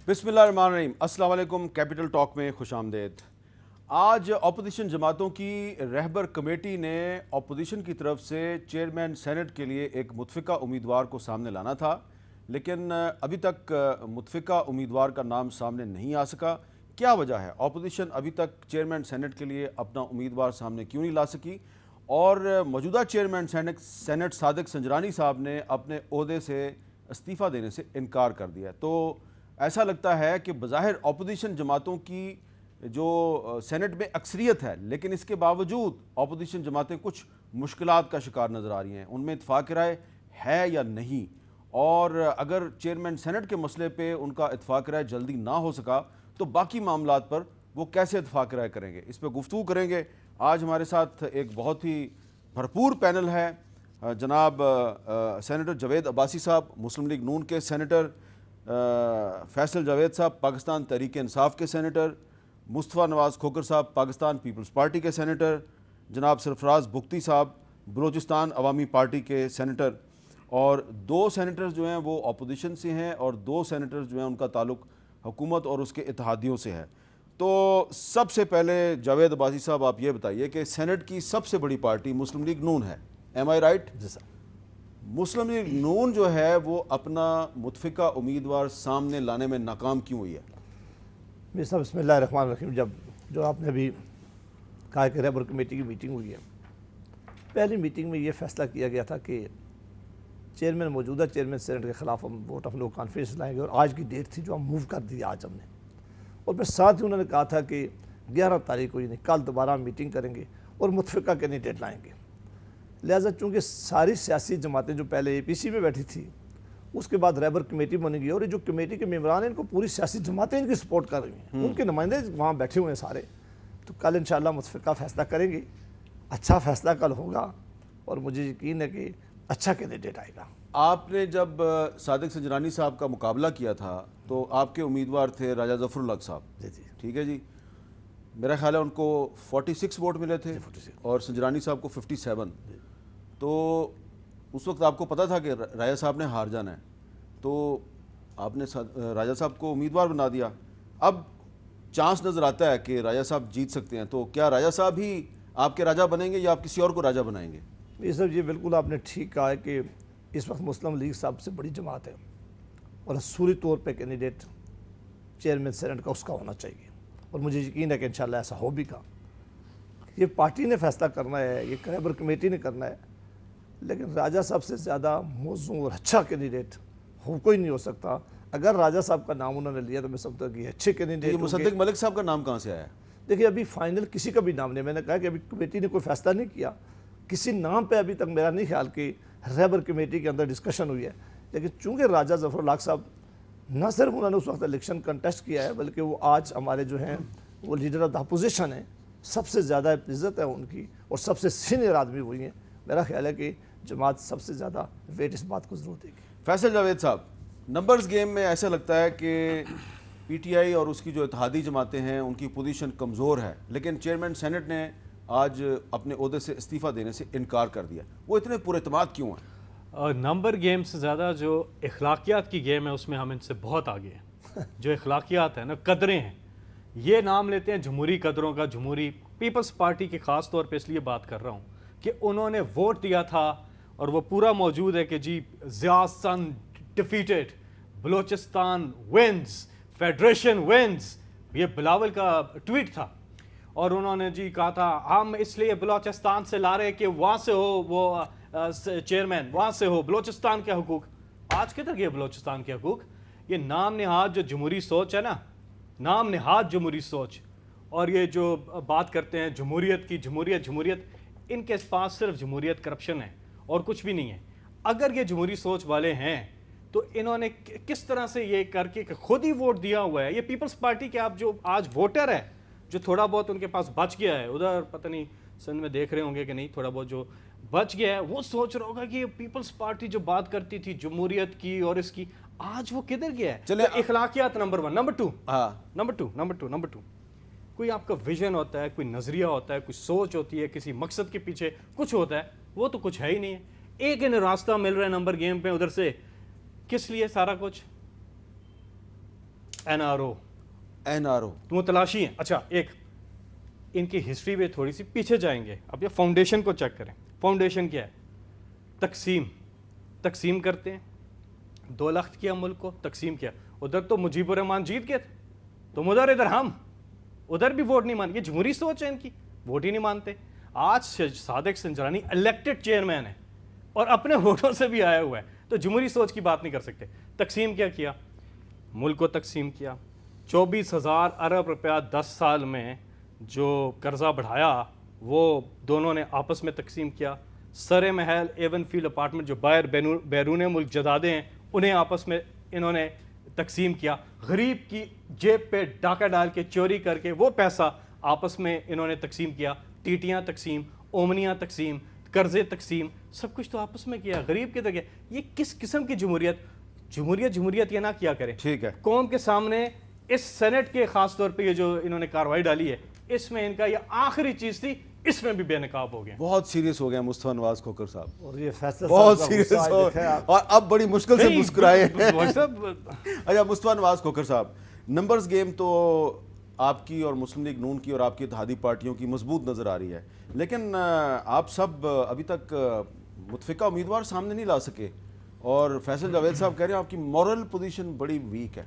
بسم اللہ الرحمن الرحیم. السلام علیکم. کیپٹل ٹاک میں خوش آمدید. آج اپوزیشن جماعتوں کی رہبر کمیٹی نے اپوزیشن کی طرف سے چیئرمین سینٹ کے لیے ایک متفقہ امیدوار کو سامنے لانا تھا، لیکن ابھی تک متفقہ امیدوار کا نام سامنے نہیں آ سکا. کیا وجہ ہے؟ اپوزیشن ابھی تک چیئرمین سینٹ کے لیے اپنا امیدوار سامنے کیوں نہیں لا سکی؟ اور موجودہ چیئرمین سینٹ صادق سنجرانی صاحب نے اپنے عہدے سے استعفیٰ دینے سے انکار کر دیا. تو ایسا لگتا ہے کہ بظاہر اپوزیشن جماعتوں کی جو سینٹ میں اکثریت ہے، لیکن اس کے باوجود اپوزیشن جماعتیں کچھ مشکلات کا شکار نظر آ رہی ہیں. ان میں اتفاق رائے ہے یا نہیں؟ اور اگر چیئرمین سینٹ کے مسئلے پہ ان کا اتفاق رائے جلدی نہ ہو سکا تو باقی معاملات پر وہ کیسے اتفاق رائے کریں گے؟ اس پہ گفتگو کریں گے. آج ہمارے ساتھ ایک بہت ہی بھرپور پینل ہے. جناب سینیٹر جاوید عباسی صاحب مسلم لیگ نون کے سینیٹر، فیصل جاوید صاحب پاکستان تحریک انصاف کے سینیٹر، مصطفیٰ نواز کھوکر صاحب پاکستان پیپلز پارٹی کے سینیٹر، جناب سرفراز بگٹی صاحب بلوچستان عوامی پارٹی کے سینیٹر، اور دو سینیٹرز جو ہیں وہ اپوزیشن سے ہیں اور دو سینیٹرز جو ہیں ان کا تعلق حکومت اور اس کے اتحادیوں سے ہے. تو سب سے پہلے جاوید عباسی صاحب آپ یہ بتائیے کہ سینٹ کی سب سے بڑی پارٹی مسلم لیگ نون ہے، ایم آئی رائٹ؟ جی سر. مسلم لیگ نون جو ہے وہ اپنا متفقہ امیدوار سامنے لانے میں ناکام کیوں ہوئی ہے؟ میرے صاحب بسم اللہ الرحمن الرحیم. جو آپ نے ابھی کہا کہ رہبر کمیٹی کی میٹنگ ہوئی ہے، پہلی میٹنگ میں یہ فیصلہ کیا گیا تھا کہ موجودہ چیئرمین سینٹ کے خلاف ہم ووٹ آف نو کانفیڈنس لائیں گے، اور آج کی ڈیٹ تھی جو ہم موو کر دی آج ہم نے. اور پھر ساتھ ہی انہوں نے کہا تھا کہ 11 تاریخ کو یعنی کل دوبارہ میٹنگ کریں گے اور متفقہ کینڈیڈیٹ لائیں گے. لہٰذا چونکہ ساری سیاسی جماعتیں جو پہلے اے پی سی میں بیٹھی تھی اس کے بعد رہبر کمیٹی بنے گی، اور یہ جو کمیٹی کے ممبران ہیں ان کو پوری سیاسی جماعتیں ان کی سپورٹ کر رہی ہیں، ان کے نمائندے وہاں بیٹھے ہوئے ہیں سارے. تو کل انشاءاللہ متفقہ فیصلہ کریں گے. اچھا فیصلہ کل ہوگا اور مجھے یقین ہے کہ اچھا کینڈیڈیٹ آئے گا. آپ نے جب صادق سنجرانی صاحب کا مقابلہ کیا تھا تو آپ کے امیدوار تھے راجہ ظفر الحق صاحب. جی جی ٹھیک ہے جی. میرا خیال ہے ان کو 46 ووٹ ملے تھے اور سنجرانی صاحب کو 57. تو اس وقت آپ کو پتا تھا کہ راجہ صاحب نے ہار جانا ہے، تو آپ نے راجہ صاحب کو امیدوار بنا دیا. اب چانس نظر آتا ہے کہ راجہ صاحب جیت سکتے ہیں، تو کیا راجہ صاحب ہی آپ کے راجہ بنیں گے یا آپ کسی اور کو راجہ بنائیں گے؟ یہ سب یہ بالکل آپ نے ٹھیک کہا ہے کہ اس وقت مسلم لیگ سب سے بڑی جماعت ہے اور اصولی طور پہ کینڈیڈیٹ چیئرمین سینٹ کا اس کا ہونا چاہیے، اور مجھے یقین ہے کہ انشاءاللہ ایسا ہو بھی گا. یہ پارٹی نے فیصلہ کرنا ہے، یہ رہبر کمیٹی نے کرنا ہے، لیکن راجہ صاحب سے زیادہ موزوں اور اچھا کینڈیڈیٹ کوئی نہیں ہو سکتا. اگر راجہ صاحب کا نام انہوں نے لیا تو میں سمجھتا ہوں کہ یہ اچھے کینڈیڈیٹ ہوں گے. مصدق ملک صاحب کا نام کہاں سے آیا ہے؟ دیکھیے ابھی فائنل کسی کا بھی نام نہیں، میں نے کہا کہ ابھی کمیٹی نے کوئی فیصلہ نہیں کیا، کسی نام پہ ابھی تک میرا نہیں خیال کہ رہبر کمیٹی کے اندر ڈسکشن ہوئی ہے. لیکن چونکہ راجہ ظفر الحق صاحب نہ صرف انہوں نے اس وقت الیکشن کنٹیسٹ کیا ہے بلکہ وہ آج ہمارے جو ہیں وہ لیڈر آف دا اپوزیشن ہیں، سب سے زیادہ عزت ہے ان کی اور سب سے سینئر آدمی وہی ہیں. میرا خیال ہے کہ جماعت سب سے زیادہ ویٹ اس بات کو ضرور دے گی. فیصل جاوید صاحب، نمبرز گیم میں ایسا لگتا ہے کہ پی ٹی آئی اور اس کی جو اتحادی جماعتیں ہیں ان کی پوزیشن کمزور ہے، لیکن چیئرمین سینٹ نے آج اپنے عہدے سے استعفیٰ دینے سے انکار کر دیا. وہ اتنے پر اعتماد کیوں ہیں؟ نمبر گیم سے زیادہ جو اخلاقیات کی گیم ہے اس میں ہم ان سے بہت آگے ہیں. جو اخلاقیات ہیں نا، قدریں ہیں، یہ نام لیتے ہیں جمہوری قدروں کا. جمہوری پیپلز پارٹی کی خاص طور پہ اس لیے بات کر رہا ہوں کہ انہوں نے ووٹ دیا تھا اور وہ پورا موجود ہے کہ جی Zia Hassan defeated, Balochistan wins, federation wins. یہ بلاول کا ٹویٹ تھا اور انہوں نے جی کہا تھا ہم اس لیے بلوچستان سے لا رہے کہ وہاں سے ہو وہ چیئرمین، وہاں سے ہو بلوچستان کے حقوق. آج کدھر گئے بلوچستان کے حقوق؟ یہ نام نہاد جو جمہوری سوچ ہے نا، نام نہاد جمہوری سوچ، اور یہ جو بات کرتے ہیں جمہوریت کی، جمہوریت، ان کے پاس صرف جمہوریت کرپشن ہے اور کچھ بھی نہیں ہے. اگر یہ جمہوری سوچ والے ہیں تو انہوں نے کس طرح سے یہ کر کے خود ہی ووٹ دیا ہوا ہے. یہ پیپلز پارٹی کے آپ جو آج ووٹر ہے جو تھوڑا بہت ان کے پاس بچ گیا ہے، ادھر پتہ نہیں سندھ میں دیکھ رہے ہوں گے کہ نہیں، تھوڑا بہت جو بچ گیا ہے وہ سوچ رہا ہوگا کہ یہ پیپلز پارٹی جو بات کرتی تھی جمہوریت کی اور اس کی، آج وہ کدھر گیا ہے. چلے اخلاقیات نمبر 1. نمبر 2 کوئی آپ کا ویژن ہوتا ہے، کوئی نظریہ ہوتا ہے، کوئی سوچ ہوتی ہے، کسی مقصد کے پیچھے کچھ ہوتا ہے، وہ تو کچھ ہے ہی نہیں ہے. ایک ان راستہ مل رہا ہے نمبر گیم پہ ادھر سے، کس لیے سارا کچھ؟ NRO NRO تو متلاشی ہیں. اچھا ایک ان کی ہسٹری پہ تھوڑی سی پیچھے جائیں گے. اب یہ فاؤنڈیشن کو چیک کریں. فاؤنڈیشن کیا ہے؟ تقسیم کرتے ہیں. 2 لاکھ کیا ملک کو تقسیم کیا. ادھر تو مجیب الرحمان جیت گئے تھے, تم ادھر ہم ادھر بھی ووٹ نہیں مان. یہ جمہوری سوچ ہے ان کی, ووٹ ہی نہیں مانتے. آج صادق سنجرانی الیکٹڈ چیئرمین ہے اور اپنے ووٹوں سے بھی آیا ہوا ہے, تو جمہوری سوچ کی بات نہیں کر سکتے. تقسیم کیا ملک کو تقسیم کیا. 24,000 ارب روپیہ 10 سال میں جو قرضہ بڑھایا وہ دونوں نے آپس میں تقسیم کیا. سر محل ایون فیلڈ اپارٹمنٹ جو باہر بیرون ملک جدادے ہیں انہیں آپس میں انہوں نے تقسیم کیا. غریب کی جیب پہ ڈاکہ ڈال کے چوری کر کے وہ پیسہ آپس میں انہوں نے تقسیم کیا. ٹیٹیاں تقسیم, اومنیاں تقسیم, قرضے تقسیم, سب کچھ تو آپس میں کیا. غریب کی طرح. یہ کس قسم کی جمہوریت یہ نہ کیا کرے. ٹھیک ہے, قوم کے سامنے اس سینٹ کے خاص طور پہ یہ جو انہوں نے کارروائی ڈالی ہے اس میں ان کا یہ آخری چیز تھی, اس میں بھی بے نقاب ہو گئے. بہت سیریس ہو گئے مصطفیٰ نواز کھوکھر صاحب, اور یہ فیصلہ بہت سیریس ہو, اور اب بڑی مشکل سے مسکرائے ہیں. اچھا مصطفیٰ نواز کھوکھر صاحب, نمبرز گیم تو آپ کی اور مسلم لیگ نون کی اور آپ کی اتحادی پارٹیوں کی مضبوط نظر آ رہی ہے, لیکن آپ سب ابھی تک متفقہ امیدوار سامنے نہیں لا سکے, اور فیصل جاوید صاحب کہہ رہے ہیں آپ کی مورل پوزیشن بڑی ویک ہے.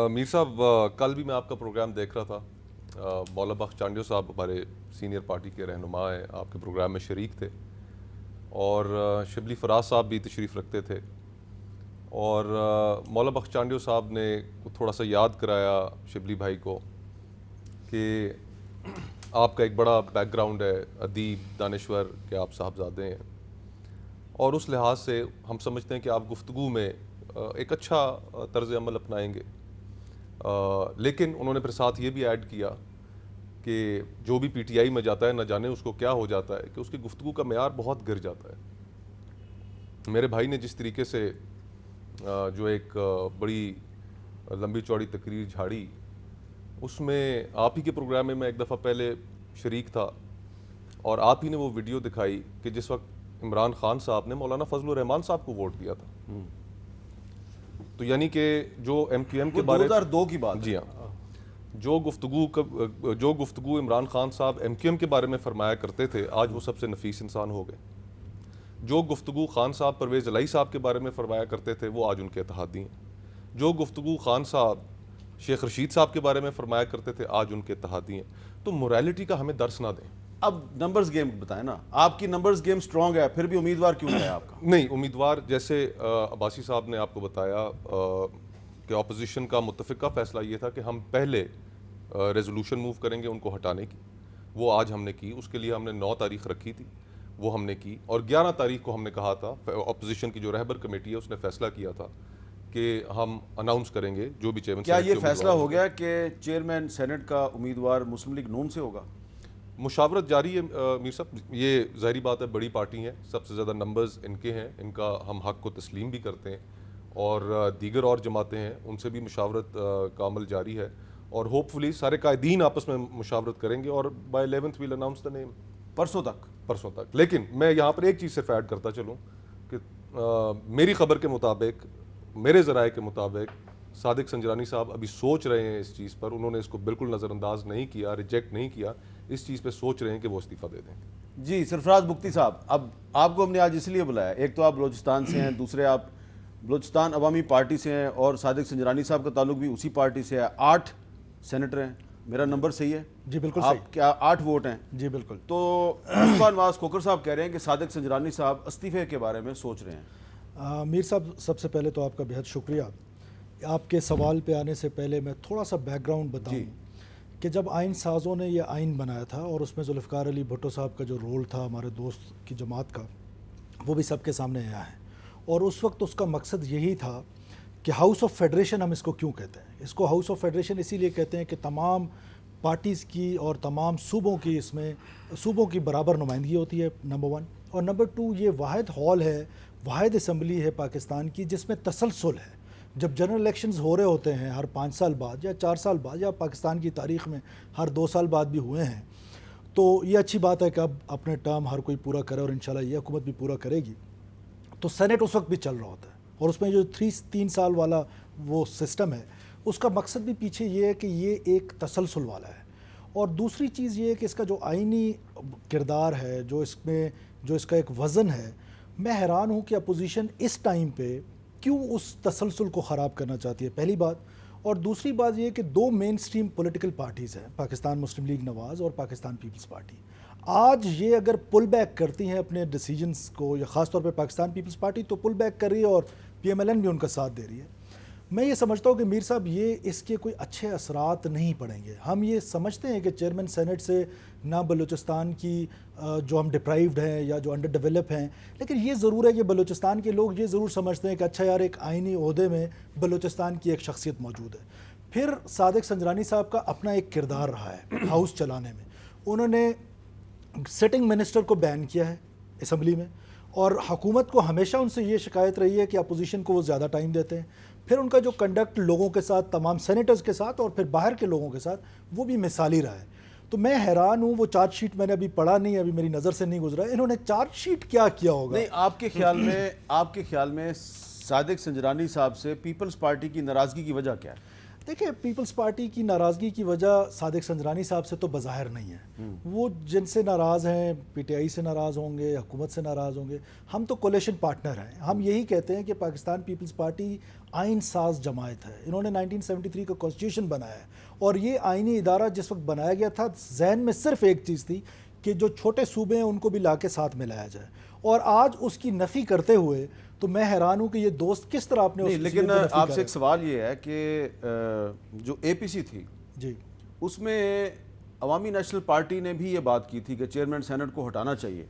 میر صاحب, کل بھی میں آپ کا پروگرام دیکھ رہا تھا. مولا بخش چانڈیو صاحب ہمارے سینئر پارٹی کے رہنما ہیں, آپ کے پروگرام میں شریک تھے, اور شبلی فراز صاحب بھی تشریف رکھتے تھے. اور مولا بخش چانڈیو صاحب نے تھوڑا سا یاد کرایا شبلی بھائی کو کہ آپ کا ایک بڑا بیک گراؤنڈ ہے, ادیب دانشور کے آپ صاحبزادے ہیں, اور اس لحاظ سے ہم سمجھتے ہیں کہ آپ گفتگو میں ایک اچھا طرز عمل اپنائیں گے. لیکن انہوں نے پھر ساتھ یہ بھی ایڈ کیا کہ جو بھی پی ٹی آئی میں جاتا ہے نہ جانے اس کو کیا ہو جاتا ہے کہ اس کی گفتگو کا معیار بہت گر جاتا ہے. میرے بھائی نے جس طریقے سے جو ایک بڑی لمبی چوڑی تقریر جھاڑی, اس میں آپ ہی کے پروگرام میں ایک دفعہ پہلے شریک تھا, اور آپ ہی نے وہ ویڈیو دکھائی کہ جس وقت عمران خان صاحب نے مولانا فضل الرحمان صاحب کو ووٹ دیا تھا. تو یعنی کہ جو ایم کیو ایم کے بارے 2002 کی بات, جی ہاں, جو گفتگو عمران خان صاحب ایم کیو ایم کے بارے میں فرمایا کرتے تھے, آج وہ سب سے نفیس انسان ہو گئے. جو گفتگو خان صاحب پرویز الہی صاحب کے بارے میں فرمایا کرتے تھے وہ آج ان کے اتحادی ہیں. جو گفتگو خان صاحب شیخ رشید صاحب کے بارے میں فرمایا کرتے تھے آج ان کے اتحادی ہیں. تو موریلٹی کا ہمیں درس نہ دیں. اب نمبرز گیم بتائیں نا, آپ کی نمبرز گیم سٹرونگ ہے, پھر بھی امیدوار کیوں ہے آپ کا؟ نہیں, امیدوار جیسے عباسی صاحب نے آپ کو بتایا کہ اپوزیشن کا متفقہ فیصلہ یہ تھا کہ ہم پہلے ریزولوشن موو کریں گے ان کو ہٹانے کی. وہ آج ہم نے کی, اس کے لیے ہم نے 9 تاریخ رکھی تھی, وہ ہم نے کی, اور 11 تاریخ کو ہم نے کہا تھا, اپوزیشن کی جو رہبر کمیٹی ہے اس نے فیصلہ کیا تھا کہ ہم اناؤنس کریں گے جو بھی چیئرمین. کیا یہ فیصلہ ہو گیا کہ چیئرمین سینٹ کا امیدوار مسلم لیگ نون سے ہوگا؟ مشاورت جاری ہے میر صاحب, یہ ظاہری بات ہے, بڑی پارٹی ہیں, سب سے زیادہ نمبرز ان کے ہیں, ان کا ہم حق کو تسلیم بھی کرتے ہیں, اور دیگر اور جماعتیں ہیں ان سے بھی مشاورت کا عمل جاری ہے, اور ہوپ فلی سارے قائدین آپس میں مشاورت کریں گے, اور بائی 11th ویل اناؤنس دا نیم. پرسوں تک. لیکن میں یہاں پر ایک چیز صرف ایڈ کرتا چلوں کہ میری خبر کے مطابق, میرے ذرائع کے مطابق, صادق سنجرانی صاحب ابھی سوچ رہے ہیں اس چیز پر, انہوں نے اس کو بالکل نظر انداز نہیں کیا, ریجیکٹ نہیں کیا, اس چیز پہ سوچ رہے ہیں کہ وہ استعفیٰ دے دیں. جی سرفراز بگٹی صاحب, اب آپ کو ہم نے آج اس لیے بلایا, ایک تو آپ بلوچستان سے ہیں, دوسرے آپ بلوچستان عوامی پارٹی سے ہیں, اور صادق سنجرانی صاحب کا تعلق بھی اسی پارٹی سے ہے. 8 سینیٹر ہیں, میرا نمبر صحیح ہے؟ جی بالکل آپ کیا 8 ووٹ ہیں؟ جی بالکل. تو مصطفیٰ نواز کھوکھر صاحب کہہ رہے ہیں کہ صادق سنجرانی صاحب استعفے کے بارے میں سوچ رہے ہیں. میر صاحب, سب سے پہلے تو آپ کا بہت شکریہ. آپ کے سوال پہ آنے سے پہلے میں تھوڑا سا بیک گراؤنڈ بتاؤں کہ جب آئین سازوں نے یہ آئین بنایا تھا, اور اس میں ذوالفقار علی بھٹو صاحب کا جو رول تھا ہمارے دوست کی جماعت کا, وہ بھی سب کے سامنے آیا ہے, اور اس وقت اس کا مقصد یہی تھا کہ ہاؤس آف فیڈریشن ہم اس کو کیوں کہتے ہیں. اس کو ہاؤس آف فیڈریشن اسی لیے کہتے ہیں کہ تمام پارٹیز کی اور تمام صوبوں کی اس میں صوبوں کی برابر نمائندگی ہوتی ہے, نمبر 1. اور نمبر 2, یہ واحد ہال ہے, واحد اسمبلی ہے پاکستان کی جس میں تسلسل ہے. جب جنرل الیکشنز ہو رہے ہوتے ہیں ہر 5 سال بعد یا 4 سال بعد, یا پاکستان کی تاریخ میں ہر 2 سال بعد بھی ہوئے ہیں, تو یہ اچھی بات ہے کہ اب اپنے ٹرم ہر کوئی پورا کرے, اور انشاءاللہ یہ حکومت بھی پورا کرے گی. تو سینٹ اس وقت بھی چل رہا ہوتا ہے, اور اس میں جو 3 سال والا وہ سسٹم ہے اس کا مقصد بھی پیچھے یہ ہے کہ یہ ایک تسلسل والا ہے. اور دوسری چیز یہ ہے کہ اس کا جو آئینی کردار ہے, جو اس کا ایک وزن ہے, میں حیران ہوں کہ اپوزیشن اس ٹائم پہ کیوں اس تسلسل کو خراب کرنا چاہتی ہے, پہلی بات. اور دوسری بات یہ کہ 2 مین سٹریم پولیٹیکل پارٹیز ہیں, پاکستان مسلم لیگ نواز اور پاکستان پیپلز پارٹی. آج یہ اگر پل بیک کرتی ہیں اپنے ڈیسیجنز کو, یا خاص طور پہ پاکستان پیپلز پارٹی تو پل بیک کر رہی ہے اور پی ایم ایل این بھی ان کا ساتھ دے رہی ہے. میں یہ سمجھتا ہوں کہ میر صاحب یہ اس کے کوئی اچھے اثرات نہیں پڑیں گے. ہم یہ سمجھتے ہیں کہ چیئرمین سینٹ سے نہ بلوچستان کی جو ہم ڈپرائیوڈ ہیں یا جو انڈر ڈیولپ ہیں, لیکن یہ ضرور ہے کہ بلوچستان کے لوگ یہ ضرور سمجھتے ہیں کہ اچھا یار ایک آئینی عہدے میں بلوچستان کی ایک شخصیت موجود ہے. پھر صادق سنجرانی صاحب کا اپنا ایک کردار رہا ہے ہاؤس چلانے میں. انہوں نے سٹنگ منسٹر کو بین کیا ہے اسمبلی میں, اور حکومت کو ہمیشہ ان سے یہ شکایت رہی ہے کہ اپوزیشن کو وہ زیادہ ٹائم دیتے ہیں. پھر ان کا جو کنڈکٹ لوگوں کے ساتھ, تمام سینیٹرز کے ساتھ اور پھر باہر کے لوگوں کے ساتھ, وہ بھی مثالی رہا ہے. تو میں حیران ہوں, وہ چارج شیٹ میں نے ابھی پڑھا نہیں, ابھی میری نظر سے نہیں گزرا, انہوں نے چارج شیٹ کیا ہوگا. نہیں, آپ کے خیال میں صادق سنجرانی صاحب سے پیپلز پارٹی کی ناراضگی کی وجہ کیا ہے؟ دیکھیں, پیپلز پارٹی کی ناراضگی کی وجہ صادق سنجرانی صاحب سے تو بظاہر نہیں ہے. وہ جن سے ناراض ہیں, پی ٹی آئی سے ناراض ہوں گے, حکومت سے ناراض ہوں گے. ہم تو کولیشن پارٹنر ہیں. ہم یہی کہتے ہیں کہ پاکستان پیپلز پارٹی آئین ساز جماعت ہے. انہوں نے 1973 کا کانسٹیٹیوشن بنایا ہے, اور یہ آئینی ادارہ جس وقت بنایا گیا تھا ذہن میں صرف ایک چیز تھی کہ جو چھوٹے صوبے ہیں ان کو بھی لا کے ساتھ ملایا جائے. اور آج اس کی نفی کرتے ہوئے تو میں حیران ہوں کہ یہ دوست کس طرح اپنے. لیکن آپ سے ایک سوال یہ ہے کہ جو اے پی سی تھی جی, اس میں عوامی نیشنل پارٹی نے بھی یہ بات کی تھی کہ چیئرمین سینٹ کو ہٹانا چاہیے,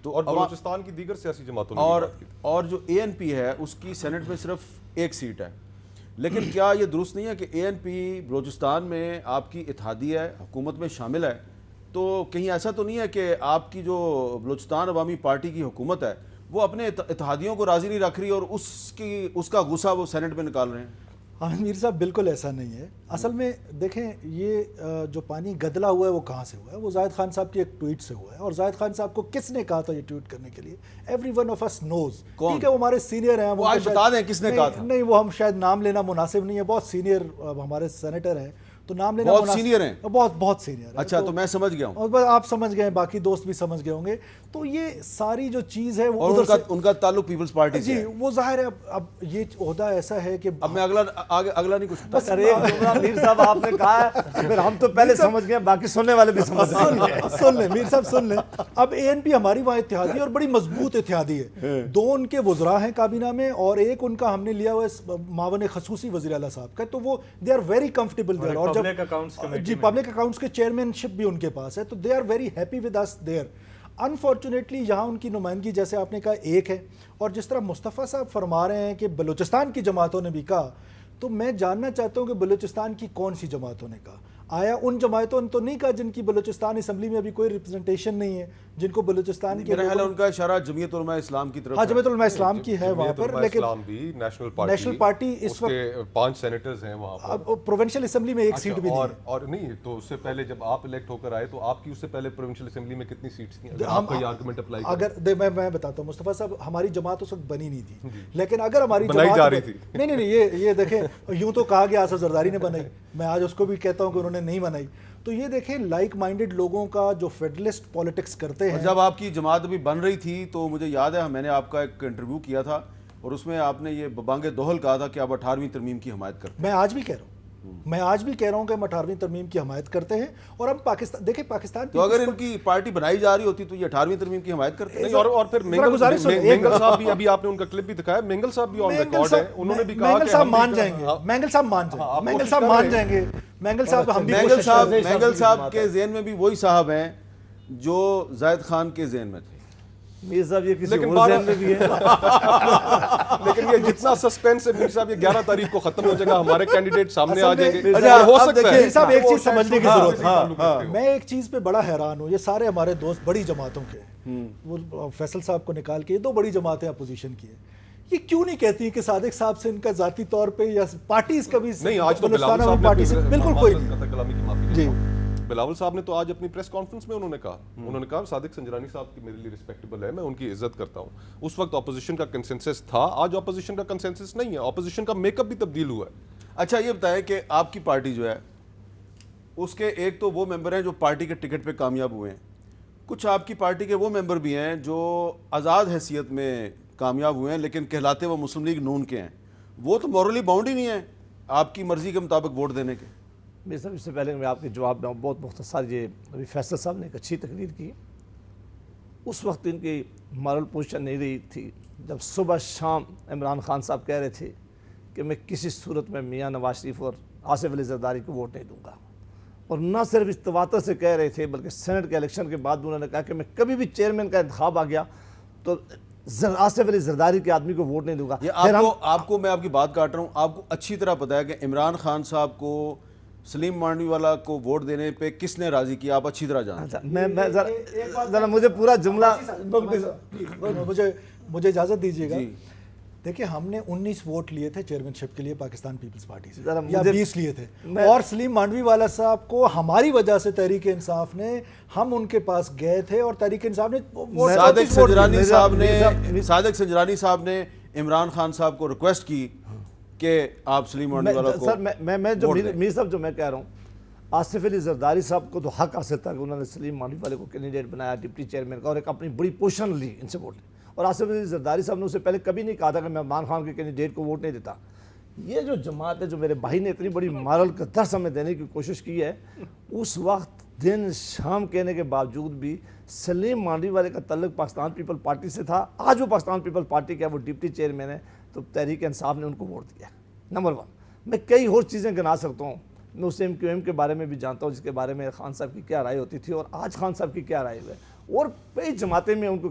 تو اور بلوچستان کی دیگر سیاسی جماعتوں نے اور جو اے این پی ہے اس کی سینٹ میں صرف 1 سیٹ ہے. لیکن کیا یہ درست نہیں ہے کہ اے این پی بلوچستان میں آپ کی اتحادی ہے, حکومت میں شامل ہے, تو کہیں ایسا تو نہیں ہے کہ آپ کی جو بلوچستان عوامی پارٹی کی حکومت ہے وہ اپنے اتحادیوں کو راضی نہیں رکھ رہی اور اس کا غصہ وہ سینٹ میں نکال رہے ہیں؟ میر صاحب بالکل ایسا نہیں ہے. اصل میں دیکھیں, یہ جو پانی گدلا ہوا ہے وہ کہاں سے ہوا ہے؟ وہ زاہد خان صاحب کی ایک ٹویٹ سے ہوا ہے. اور زاہد خان صاحب کو کس نے کہا تھا یہ ٹویٹ کرنے کے لیے؟ ایوری ون آف اس نوز. ٹھیک ہے, وہ ہمارے سینئر ہیں, وہ آج بتا دیں کس نے کہا تھا. نہیں, وہ ہم شاید نام لینا مناسب نہیں ہے, بہت سینئر ہمارے سینیٹر ہیں, تو نام لینا بہت سینئر ہیں, بہت سینئر ہیں. اچھا, تو میں سمجھ گیا ہوں, اور آپ سمجھ گئے, باقی دوست بھی سمجھ گئے ہوں گے. تو یہ ساری جو چیز ہے وہ ان کا تعلق پیپلز پارٹی سے جی, وہ ظاہر ہے. اب یہ عہدہ ایسا ہے کہ اب میں اگلا نہیں کچھ بس میر صاحب آپ نے کہا ہے, پھر ہم تو پہلے سمجھ گئے, باقی سننے والے بھی سمجھ گئے. سن لیں میر صاحب, سن لیں. اب اے این پی ہماری وہاں اتحادی اور بڑی مضبوط اتحادی ہے. 2 ان کے وزراء ہیں کابینہ میں, اور ایک ان کا ہم نے لیا ہوا ہے معاون خصوصی وزیر اعلیٰ صاحب کا, تو وہ they are very comfortable there. اور جب جی پبلک اکاؤنٹس کے چیئرمین شپ بھی ان کے پاس ہے, تو they are very happy with us there. Unfortunately یہاں ان کی نمائندگی جیسے آپ نے کہا ایک ہے, اور جس طرح مصطفیٰ صاحب فرما رہے ہیں کہ بلوچستان کی جماعتوں نے بھی کہا, تو میں جاننا چاہتا ہوں کہ بلوچستان کی کون سی جماعتوں نے کہا. آیا ان جماعتوں نے تو نہیں کہا جن کی بلوچستان اسمبلی میں ابھی کوئی ریپرزنٹیشن نہیں ہے, جن کو بلوچستان کی, میرا خیال ہے ان کا اشارہ جمعیت علماء اسلام کی طرف. ہاں, جمعیت علماء اسلام کی ہے وہاں پر, لیکن نیشنل پارٹی اس وقت 5 سینیٹرز ہیں وہاں پر. پروونشل اسمبلی میں 1 سیٹ بھی نہیں ہے. اور نہیں, تو اس سے پہلے جب آپ الیکٹ ہو کر آئے تو آپ کی اس سے پہلے پروونشل اسمبلی میں کتنی سیٹس تھیں؟ آپ کا یہ آرگومنٹ اپلائی اگر میں بتاتا ہوں مصطفیٰ صاحب, ہماری جماعت اس وقت بنی نہیں تھی, لیکن اگر ہماری بنائی جا رہی تھی. نہیں, یہ دیکھیں, یوں تو کہا گیا آصف زرداری نے بنائی, میں آج اس کو بھی کہتا ہوں کہ انہوں نے نہیں بنائی. تو یہ دیکھیں, لائک مائنڈڈ لوگوں کا جو فیڈرلسٹ پالیٹکس کرتے ہیں. جب آپ کی جماعت ابھی بن رہی تھی تو مجھے یاد ہے میں نے آپ کا ایک انٹرویو کیا تھا, اور اس میں آپ نے یہ بانگ دوہل کہا تھا کہ آپ 18ویں ترمیم کی حمایت کرتے ہیں. میں آج بھی کہہ رہا ہوں کہ ہم 18ویں ترمیم کی حمایت کرتے ہیں. اور ہم پاکستان, دیکھیں پاکستان, تو اگر ان کی پارٹی بنائی جا رہی ہوتی تو یہ 18ویں ترمیم کی حمایت کرتے ہیں. اور پھر مینگل صاحب بھی, ابھی آپ نے ان کا کلپ بھی دکھایا, مینگل صاحب بھی آن ریکارڈ ہیں, انہوں نے بھی کہا مینگل صاحب مان جائیں گے, مینگل صاحب کے ذہن میں بھی وہی صاحب ہیں جو زاہد خان کے ذہن میں تھے. میر صاحب یہ کسی اور ذہن میں بھی ہے. لیکن یہ جتنا سسپینس ہے میر صاحب, یہ 11 تاریخ کو ختم ہو جائے گا, ہمارے کینڈیڈیٹ سامنے آ جائیں گے. ہو سکتا ہے صاحب ایک چیز سمجھنے کی ضرورت ہے. میں ایک چیز پہ بڑا حیران ہوں, یہ سارے ہمارے دوست بڑی جماعتوں کے ہیں, وہ فیصل صاحب کو نکال کے یہ 2 بڑی جماعتیں اپوزیشن کی ہیں, یہ کیوں نہیں کہتی کہ صادق صاحب سے ان کا ذاتی طور پہ یا پارٹیز کا بھی نہیں, آج تو پارٹی سے بالکل کوئی نہیں. جی بلاول صاحب نے تو آج اپنی پریس کانفرنس میں انہوں نے کہا صادق سنجرانی صاحب کی میرے لیے ریسپیکٹیبل ہے, میں ان کی عزت کرتا ہوں. اس وقت اپوزیشن کا کنسنسس تھا, آج اپوزیشن کا کنسنسس نہیں ہے, اپوزیشن کا میک اپ بھی تبدیل ہوا ہے. اچھا یہ بتائیں کہ آپ کی پارٹی جو ہے اس کے ایک تو وہ ممبر ہیں جو پارٹی کے ٹکٹ پہ کامیاب ہوئے ہیں, کچھ آپ کی پارٹی کے وہ ممبر بھی ہیں جو آزاد حیثیت میں کامیاب ہوئے ہیں لیکن کہلاتے وہ مسلم لیگ نون کے ہیں, وہ تو مورلی باؤنڈ ہی نہیں ہیں آپ کی مرضی کے مطابق ووٹ دینے کے. میرے صاحب اس سے پہلے میں آپ کے جواب میں بہت مختصر, یہ ابھی فیصل صاحب نے ایک اچھی تقریر کی, اس وقت ان کی مارل پوزیشن نہیں رہی تھی جب صبح شام عمران خان صاحب کہہ رہے تھے کہ میں کسی صورت میں میاں نواز شریف اور آصف علی زرداری کو ووٹ نہیں دوں گا, اور نہ صرف اس تواتر سے کہہ رہے تھے بلکہ سینٹ کے الیکشن کے بعد انہوں نے کہا کہ میں کبھی بھی چیئرمین کا انتخاب آ گیا تو آصف علی زرداری کے آدمی کو ووٹ نہیں دوں گا. یہ آپ کو میں آپ کی بات کاٹ رہا ہوں, آپ کو اچھی طرح پتا ہے کہ عمران خان صاحب کو سلیم مانڈوی والا کو ووٹ دینے پہ کس نے راضی کیا, آپ اچھی طرح جانتے ہیں. میں ذرا مجھے پورا جملہ مجھے اجازت دیجیے گا. جی دیکھیں ہم نے 19 ووٹ لیے تھے چیئرمین شپ کے لیے پاکستان پیپلز پارٹی سے, ذرا یا 20 لیے تھے, اور سلیم مانڈوی والا صاحب کو ہماری وجہ سے تحریک انصاف نے, ہم ان کے پاس گئے تھے اور تحریک انصاف نے صادق سنجرانی صاحب نے عمران خان صاحب کو ریکویسٹ کی کہ آپ سلیم مانڈوی والا کو. سر میں جو میر صاحب جو میں کہہ رہا ہوں, آصف علی زرداری صاحب کو تو حق حاصل تھا کہ انہوں نے سلیم مانڈوی والے کو کینڈیڈیٹ بنایا ڈپٹی چیئرمین کا, اور ایک اپنی بڑی پوزیشن لی ان سے ووٹ, اور آصف علی زرداری صاحب نے اس سے پہلے کبھی نہیں کہا تھا کہ میں عمران خان کے کینڈیڈیٹ کو ووٹ نہیں دیتا. یہ جو جماعت ہے, جو میرے بھائی نے اتنی بڑی مارل کا درس ہمیں دینے کی کوشش کی ہے, اس وقت دن شام کہنے کے باوجود بھی سلیم مانڈوی والے کا تعلق پاکستان پیپل پارٹی سے تھا, آج وہ پاکستان پیپل پارٹی کا وہ ڈپٹی چیئرمین ہے, تو تحریک انصاف نے ان کو ووٹ دیا. نمبر 1. میں کئی اور چیزیں گنا سکتا ہوں, میں اس MQM کے بارے میں بھی جانتا ہوں جس کے بارے میں خان صاحب کی کیا رائے ہوتی تھی اور آج خان صاحب کی کیا رائے ہے, اور کئی جماعتیں میں ان کو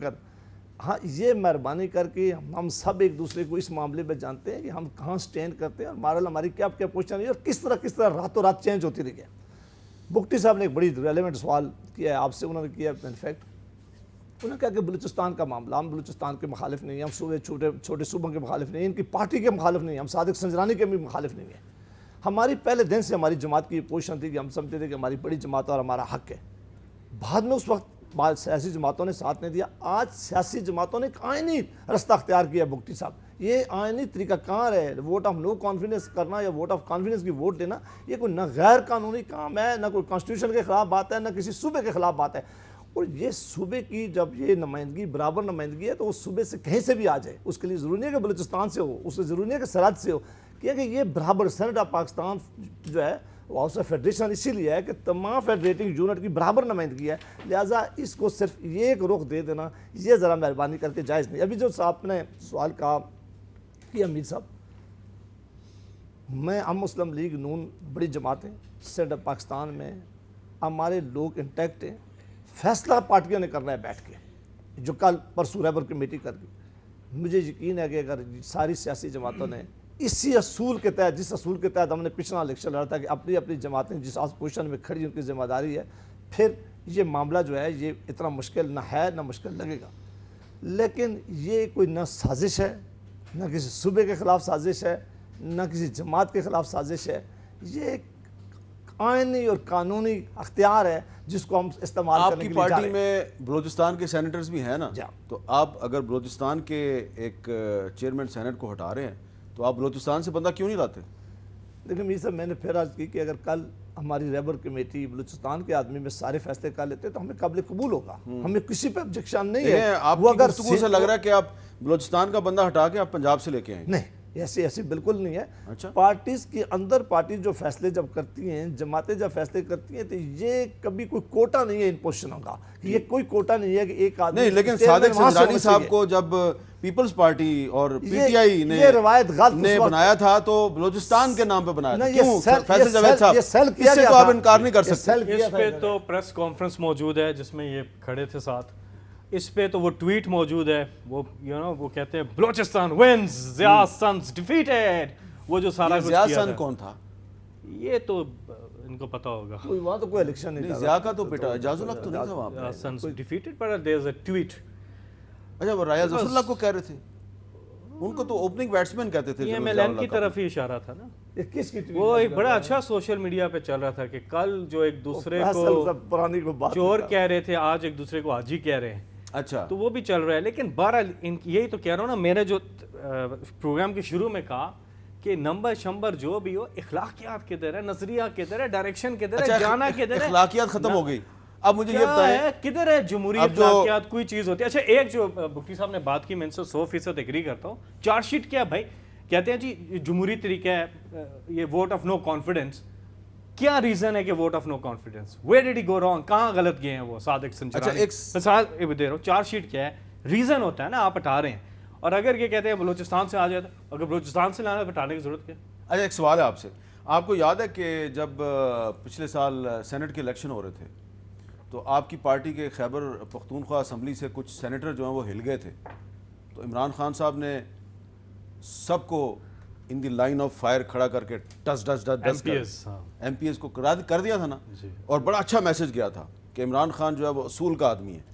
ہاں یہ مہربانی کر کے ہم سب ایک دوسرے کو اس معاملے میں جانتے ہیں کہ ہم کہاں سٹینڈ کرتے ہیں اور مارل ہماری کیا پوزیشن ہے اور کس طرح راتوں رات چینج ہوتی رہی ہے. بگٹی صاحب نے ایک بڑی ریلیونٹ سوال کیا ہے آپ سے, انہوں نے کیا ہے انفیکٹ, انہوں نے کہا کہ بلوچستان کا معاملہ, ہم بلوچستان کے مخالف نہیں ہیں, ہم چھوٹے صوبوں کے مخالف نہیں ہیں, ان کی پارٹی کے مخالف نہیں ہیں, ہم صادق سنجرانی کے بھی مخالف نہیں ہیں. ہماری پہلے دن سے ہماری جماعت کی یہ پوزیشن تھی کہ ہم سمجھتے تھے کہ ہماری بڑی جماعت اور ہمارا حق ہے. بعد میں اس وقت بعض سیاسی جماعتوں نے ساتھ نہیں دیا, آج سیاسی جماعتوں نے ایک آئینی رستہ اختیار کیا. بگٹی صاحب, یہ آئینی طریقہ کار ہے, ووٹ آف نو کانفیڈنس کرنا یا ووٹ آف کانفیڈنس کی ووٹ دینا, یہ کوئی نہ غیر قانونی کام ہے, نہ کوئی کانسٹیٹیوشن کے خلاف بات ہے, نہ کسی صوبے کے خلاف بات ہے. اور یہ صوبے کی جب یہ نمائندگی برابر نمائندگی ہے تو اس صوبے سے کہیں سے بھی آ جائے, اس کے لیے ضروری نہیں ہے کہ بلوچستان سے ہو, اس سے ضروری نہیں ہے کہ سرحد سے ہو, کہ یہ برابر سینٹ آف پاکستان جو ہے وہ ہاؤس آف فیڈریشن اسی لیے ہے کہ تمام فیڈریٹنگ یونٹ کی برابر نمائندگی ہے, لہٰذا اس کو صرف یہ ایک رخ دے دینا یہ ذرا مہربانی کر کے جائز نہیں. ابھی جو صاحب نے سوال کہا کہ امیر صاحب, ہم مسلم لیگ نون بڑی جماعتیں سینٹ آف پاکستان میں ہمارے لوگ انٹیکٹ ہیں, فیصلہ پارٹیوں نے کرنا ہے بیٹھ کے, جو کل پرسوں رہبر کمیٹی کر گئی. مجھے یقین ہے کہ اگر ساری سیاسی جماعتوں نے اسی اصول کے تحت, جس اصول کے تحت ہم نے پچھلا الیکشن لڑا تھا کہ اپنی اپنی جماعتیں جس پوزیشن میں کھڑی ان کی ذمہ داری ہے, پھر یہ معاملہ جو ہے یہ اتنا مشکل نہ ہے نہ مشکل لگے گا. لیکن یہ کوئی نہ سازش ہے, نہ کسی صوبے کے خلاف سازش ہے, نہ کسی جماعت کے خلاف سازش ہے, یہ ایک آئینی اور قانونی اختیار ہے جس کو ہم استعمال کرنے کے لیے جا رہے ہیں. آپ کی پارٹی میں بلوچستان کے سینیٹرز بھی ہیں نا, تو آپ اگر بلوچستان کے ایک چیئرمین سینٹ کو ہٹا رہے ہیں تو آپ بلوچستان سے بندہ کیوں نہیں لاتے؟ لیکن میر صاحب میں نے پھر عرض کی کہ اگر کل ہماری رہبر کمیٹی بلوچستان کے آدمی میں سارے فیصلے کر لیتے تو ہمیں قابل قبول ہوگا, ہمیں کسی پہ آبجیکشن نہیں ہے. آپ کی گفتگو سے لگ رہا ہے کہ آپ بلوچستان کا بندہ ہٹا کے آپ پنجاب سے لے کے آئیں. نہیں, ایسی بالکل نہیں ہے. پارٹیز کے اندر پارٹی جو فیصلے جب کرتی ہیں, جماعتیں جب فیصلے کرتی ہیں, تو یہ کبھی کوئی کوٹا نہیں ہے ان پوزیشنوں کا, یہ کوئی کوٹا نہیں ہے کہ ایک آدمی نہیں. لیکن صادق سنجرانی صاحب کو جب پیپلز پارٹی اور PTI نے روایت غلط نے بنایا تھا تو بلوچستان کے نام پہ بنایا تھا, کیوں فیصل جاوید صاحب اس سے تو آپ انکار نہیں کر سکتے. اس پہ تو پریس کانفرنس موجود ہے جس میں یہ کھڑے تھے ساتھ, اس پہ تو وہ ٹویٹ موجود ہے, وہ وہ کہتے ہیں Balochistan wins, Zia sons defeated, وہ جو سارا کچھ کیا ضیاء سن کون تھا؟ یہ تو ان کو پتا ہوگا. وہاں تو کوئی الیکشن نہیں تھا. ضیاء کا تو بیٹا اعجاز الحق تو نہیں تھا وہاں پہ. سنز ڈیفیٹڈ, پر دیر از اے ٹویٹ. اچھا وہ رایا ظفر اللہ کو کہہ رہے تھے, ان کو تو اوپننگ بیٹسمین کہتے تھے یہ MLN کی طرف ہی اشارہ تھا نا. یہ کس کی ٹویٹ وہ ایک بڑا اچھا سوشل میڈیا پہ چل رہا تھا کہ کل جو ایک دوسرے اصل سب پرانی کو بات چور کہہ رہے تھے آج ایک دوسرے کو حاجی کہہ رہے ہیں. اچھا تو وہ بھی چل رہا ہے. لیکن بہرحال یہی تو کہہ رہا ہوں نا, میرے جو پروگرام کے شروع میں کہا کہ نمبر شمبر جو بھی ہو, اخلاقیات کدھر ہے, نظریہ کدھر ہے, ڈائریکشن کدھر ہے, جانا کدھر ہے, اخلاقیات ختم ہو گئی. اب مجھے یہ بتائیں کدھر ہے جمہوری اخلاقیات کوئی چیز ہوتی ہے. اچھا ایک جو بھٹی صاحب نے بات کی میں ان سے 100% ایگری کرتا ہوں. چارج شیٹ کیا بھائی, کہتے ہیں جی جمہوری طریقہ ہے یہ ووٹ آف نو کانفیڈنس. کیا ریزن ہے کہ vote of no confidence, where did he go wrong, کہاں غلط گئے ہیں وہ صادق سنجرانی. مثال دے رہا ہوں, چارج شیٹ کیا ہے, ریزن ہوتا ہے نا, آپ ہٹا رہے ہیں. اور اگر یہ کہتے ہیں بلوچستان سے آ جائے, اگر بلوچستان سے لانا ہٹانے کی ضرورت کیا. اچھا ایک سوال ہے آپ سے, آپ کو یاد ہے کہ جب پچھلے سال سینٹ کے الیکشن ہو رہے تھے تو آپ کی پارٹی کے خیبر پختونخوا اسمبلی سے کچھ سینیٹر جو ہیں وہ ہل گئے تھے, تو عمران خان صاحب نے سب کو ان دی لائن آف فائر کھڑا کر کے ٹس ڈس ڈس ایم پی ایس کو کر دیا تھا نا, اور بڑا اچھا میسج گیا تھا کہ عمران خان جو ہے وہ اصول کا آدمی ہے.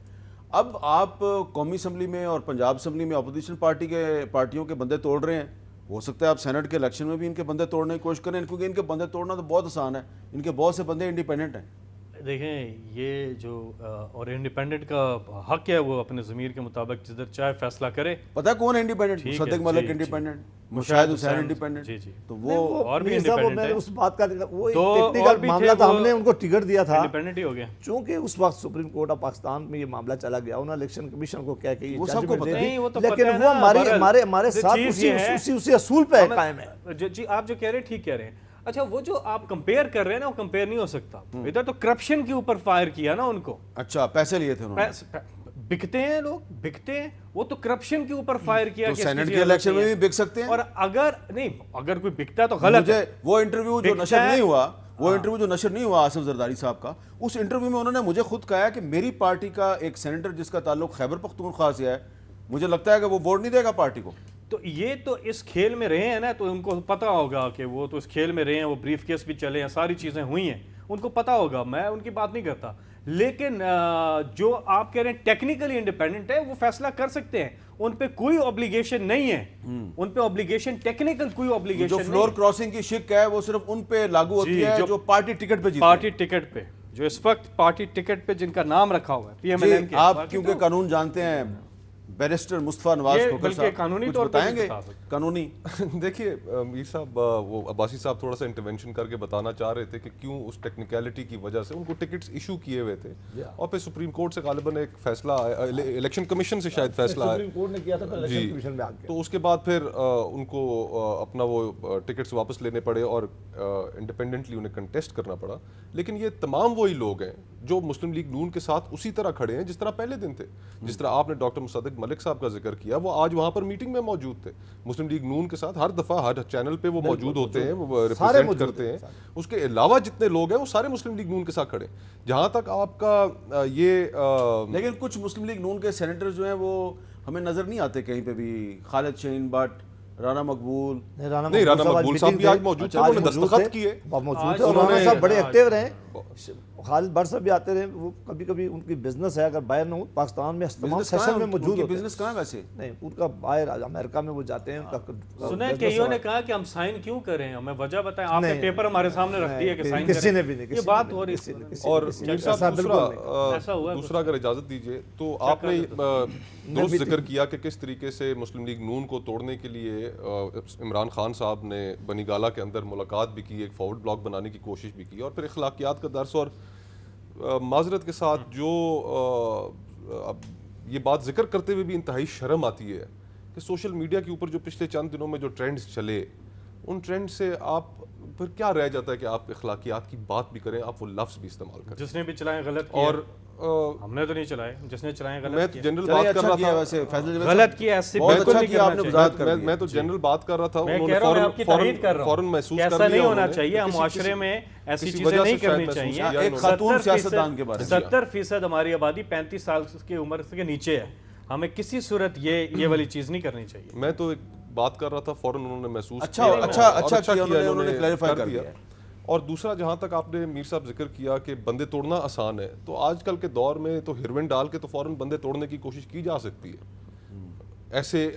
اب آپ قومی اسمبلی میں اور پنجاب اسمبلی میں اپوزیشن پارٹیوں کے بندے توڑ رہے ہیں, ہو سکتا ہے آپ سینٹ کے الیکشن میں بھی ان کے بندے توڑنے کی کوشش کریں, کیونکہ ان کے بندے توڑنا تو بہت آسان ہے, ان کے بہت سے بندے انڈیپینڈنٹ ہیں. دیکھیں یہ جو اور انڈیپینڈنٹ کا حق ہے وہ اپنے ضمیر کے مطابق جدھر چاہے فیصلہ کرے. پتہ کون ہے انڈیپینڈنٹ؟ مصدق ملک انڈیپینڈنٹ, مشاہد حسین انڈیپینڈنٹ. تو وہ اور بھی انڈیپینڈنٹ اس بات کا وہ ٹیکنیکل معاملہ تھا, ہم نے ان کو ٹکٹ دیا تھا, انڈیپینڈنٹ ہی ہو گیا. چونکہ اس وقت سپریم کورٹ آف پاکستان میں یہ معاملہ چلا گیا, انہوں نے الیکشن کمیشن کو کہہ کے وہ سب کو پتہ نہیں, وہ تو لیکن وہ ہمارے ساتھ اسی اصول پہ قائم ہے. جی آپ جو کہہ رہے ہیں ٹھیک کہہ رہے ہیں. اچھا وہ جو آپ کمپیئر کر رہے ہیں نا, وہ کمپیئر نہیں ہو سکتا. ادھر تو کرپشن کے اوپر فائر کیا نا ان کو. اچھا پیسے لیے تھے انہوں نے, بکتے ہیں لوگ, بکتے ہیں, وہ تو کرپشن کے اوپر فائر کیا. تو سینٹ کے الیکشن میں بھی بک سکتے ہیں. اور اگر نہیں, اگر کوئی بکتا ہے تو غلط ہے. وہ انٹرویو جو نشر نہیں ہوا آصف زرداری صاحب کا, اس انٹرویو میں انہوں نے مجھے خود کہا کہ میری پارٹی کا ایک سینیٹر جس کا تعلق خیبر پختونخوا سے ہے, مجھے لگتا ہے کہ وہ ووٹ نہیں دے گا پارٹی کو. تو یہ تو اس کھیل میں رہے ہیں نا, تو ان کو پتا ہوگا کہ وہ تو اس کھیل میں رہے ہیں, وہ بریف کیس بھی چلے ہیں, ساری چیزیں ہوئی ہیں, ان کو پتا ہوگا. میں ان کی بات نہیں کرتا, لیکن جو آپ کہہ رہے ہیں ٹیکنیکلی انڈیپینڈنٹ ہے, وہ فیصلہ کر سکتے ہیں, ان پہ کوئی اوبلیگیشن نہیں ہے. ان پہ اوبلیگیشن ٹیکنیکل کوئی اوبلیگیشن جو فلور کراسنگ کی شک ہے وہ صرف ان پہ لاگو ہوتی ہے جو پارٹی ٹکٹ پہ جیتے ہیں. پارٹی ٹکٹ پہ, جو اس وقت پارٹی ٹکٹ پہ جن کا نام رکھا ہوا ہے PMLN کے. آپ کیونکہ قانون جانتے ہیں, بیرسٹر مصطفیٰ نواز کھوکھر صاحب قانونی طور بتائیں گے قانونی. دیکھیے میر صاحب, وہ عباسی صاحب تھوڑا سا انٹرونشن کر کے بتانا چاہ رہے تھے کہ کیوں اس ٹیکنیکلٹی کی وجہ سے ان کو ٹکٹس ایشو کیے ہوئے تھے, اور پھر سپریم کورٹ سے غالباً ایک فیصلہ, الیکشن کمیشن سے شاید فیصلہ آیا, سپریم کورٹ نے کیا تھا الیکشن کمیشن میں آ کے, تو اس کے بعد پھر ان کو اپنا وہ ٹکٹس واپس لینے پڑے اور انڈیپینڈنٹلی انہیں کنٹیسٹ کرنا پڑا. لیکن یہ تمام وہی لوگ ہیں جو مسلم لیگ نون کے ساتھ اسی طرح کھڑے ہیں جس طرح پہلے دن تھے. جس طرح آپ نے ڈاکٹر مصدق ملک صاحب کا ذکر کیا, وہ آج وہاں پر میٹنگ میں موجود تھے. مسلم لیگ نون کے ساتھ ہر دفعہ ہر چینل پہ وہ موجود ہوتے ہیں, وہ ریپرزینٹ کرتے ہیں. اس کے علاوہ جتنے لوگ ہیں وہ سارے مسلم لیگ نون کے ساتھ کھڑے. جہاں تک آپ کا یہ لیکن کچھ مسلم لیگ نون کے سینیٹر جو ہیں وہ ہمیں نظر نہیں آتے کہیں پہ بھی. خالد شہین بٹ, رانا مقبول, رانا مقبول صاحب بھی آج موجود تھے, انہوں نے دستخط کیے, انہوں نے بڑے ایکٹیو رہے. خالد بٹ صاحب بھی آتے رہے, وہ کبھی کبھی ان کی بزنس ہے, اگر باہر نہ ہو پاکستان میں تمام سیشن میں موجود ہوتے ہیں. بزنس کہاں ویسے نہیں, ان کا باہر امریکہ میں وہ جاتے ہیں. سنیں کہ انہوں نے کہا کہ ہم سائن کیوں کریں, ہمیں وجہ بتائیں. آپ نے پیپر ہمارے سامنے رکھ دیا کہ سائن کسی نے بھی نہیں, یہ بات ہو رہی تھی. اور دوسرا اگر اجازت دیجیے تو آپ نے درست ذکر کیا کہ کس طریقے سے مسلم لیگ نون کو توڑنے کے لیے عمران خان صاحب نے بنی گالا کے اندر ملاقات بھی کی, ایک فارورڈ بلاک بنانے کی کوشش بھی کی, اور پھر اخلاقیات کا درس. اور معذرت کے ساتھ جو یہ بات ذکر کرتے ہوئے بھی انتہائی شرم آتی ہے کہ سوشل میڈیا کے اوپر جو پچھلے چند دنوں میں جو ٹرینڈز چلے, ان ٹرینڈ سے آپ پھر کیا رہ جاتا ہے کہ آپ اخلاقیات کی بات بھی کریں, آپ وہ لفظ بھی استعمال کریں. جس نے بھی چلائیں غلط کیا, اور ہم نے تو نہیں چلائے, جس نے چلائیں غلط میں تو جنرل بات کر رہا تھا, ویسے غلط کیا ایسے بالکل نہیں کرنا چاہیے. میں تو جنرل بات کر رہا تھا, میں کہہ رہا ہوں آپ کی تائید کر رہا ہوں, فوراً محسوس کر ایسا نہیں ہونا چاہیے. معاشرے میں ایسی چیزیں نہیں کرنی چاہیے. ایک خاتون سیاستدان کے بارے میں 70% ہماری آبادی 35 سال کی عمر کے نیچے ہے, ہمیں کسی صورت یہ والی چیز نہیں کرنی چاہیے. میں تو ایک بات کر رہا تھا, فوراً انہوں نے محسوس اچھا کیا, انہوں نے کلیریفائی کر دیا. اور دوسرا, جہاں تک آپ نے میر صاحب ذکر کیا کہ بندے توڑنا آسان ہے, تو آج کل کے دور میں تو ہیروئن ڈال کے تو فوراً بندے توڑنے کی کوشش کی جا سکتی ہے. ایسے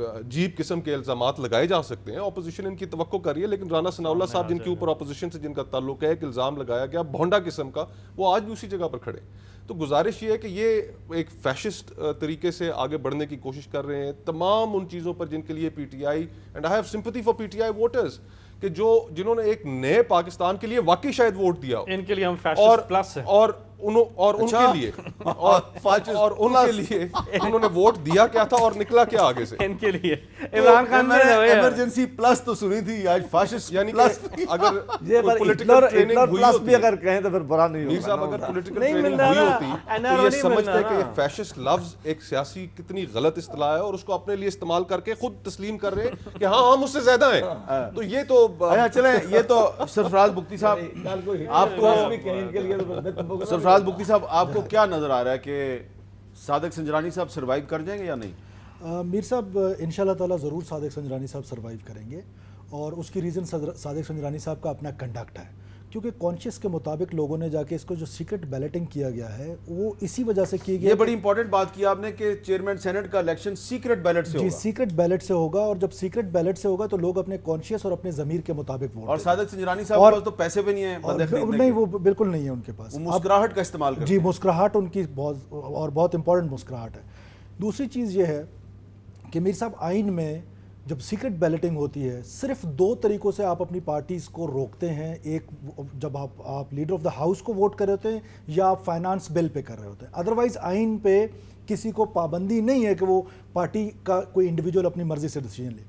عجیب قسم کے الزامات لگائے جا سکتے ہیں. اپوزیشن ان کی توقع کر رہی ہے, لیکن رانا ثناء اللہ صاحب جن کے اوپر اپوزیشن سے جن کا تعلق ہے, ایک الزام لگایا گیا بھونڈا قسم کا, وہ آج بھی اسی جگہ پر کھڑے. تو گزارش یہ ہے کہ یہ ایک فیشسٹ طریقے سے آگے بڑھنے کی کوشش کر رہے ہیں تمام ان چیزوں پر جن کے لیے P T I, and I have sympathy for P T I voters, کہ جنہوں نے ایک نئے پاکستان کے لیے واقعی شاید ووٹ دیا, ان کے لیے ہم فیشسٹ پلس ہیں, اور ان کے لیے اور ان کے لیے انہوں نے ووٹ دیا کیا تھا اور نکلا کیا آگے سے. ان کے لیے عمران خان نے ایمرجنسی پلس تو سنی تھی, آج فاشسٹ یعنی پلس. کہ اگر یہ پولیٹیکل ٹریننگ ہوئی پلس بھی ہوتی, اگر کہیں تو پھر برا نہیں میر ہوگا. صاحب اگر پولیٹیکل نہیں ٹریننگ ملنا ہوئی نا, ہوتی NRO تو یہ نہیں سمجھتے ملنا کہ نا. یہ فیشسٹ لفظ ایک سیاسی کتنی غلط اصطلاح ہے, اور اس کو اپنے لیے استعمال کر کے خود تسلیم کر رہے ہیں کہ ہاں ہم اس سے زیادہ ہیں. تو یہ تو اچھا چلیں, یہ تو سرفراز بگٹی صاحب, آپ کو سرفراز بگٹی صاحب آپ کو کیا نظر آ رہا ہے کہ صادق سنجرانی صاحب سروائیو کر جائیں گے یا نہیں؟ میر صاحب انشاءاللہ تعالیٰ ضرور صادق سنجرانی صاحب سروائیو کریں گے, اور اس کی ریزن صادق سنجرانی صاحب کا اپنا کنڈکٹ ہے, کیونکہ کانشیس کے مطابق لوگوں نے جا کے اس کو جو سیکرٹ بیلٹنگ کیا گیا ہے وہ اسی وجہ سے کی گئی. یہ بڑی امپورٹنٹ بات کی آپ نے کہ چیئرمین سینٹ کا الیکشن سیکرٹ بیلٹ سے جی ہوگا. سیکرٹ بیلٹ سے ہوگا, اور جب سیکرٹ بیلٹ سے ہوگا تو لوگ اپنے کانشیس اور اپنے ضمیر کے مطابق ووٹ اور صادق سنجرانی صاحب کے پاس تو پیسے بھی نہیں ہیں بندے خریدنے نہیں, کے, وہ بالکل نہیں ہے ان کے پاس. وہ مسکراہٹ کا استعمال کرتے جی ہیں. مسکراہٹ ان کی بہت امپورٹنٹ مسکراہٹ ہے. دوسری چیز یہ ہے کہ میر صاحب آئین میں جب سیکرٹ بیلٹنگ ہوتی ہے صرف 2 طریقوں سے آپ اپنی پارٹیز کو روکتے ہیں, ایک جب آپ لیڈر آف دا ہاؤس کو ووٹ کر رہے ہوتے ہیں یا آپ فائنانس بل پہ کر رہے ہوتے ہیں. ادروائز آئین پہ کسی کو پابندی نہیں ہے کہ وہ پارٹی کا کوئی انڈیویجول اپنی مرضی سے ڈیسیجن لے.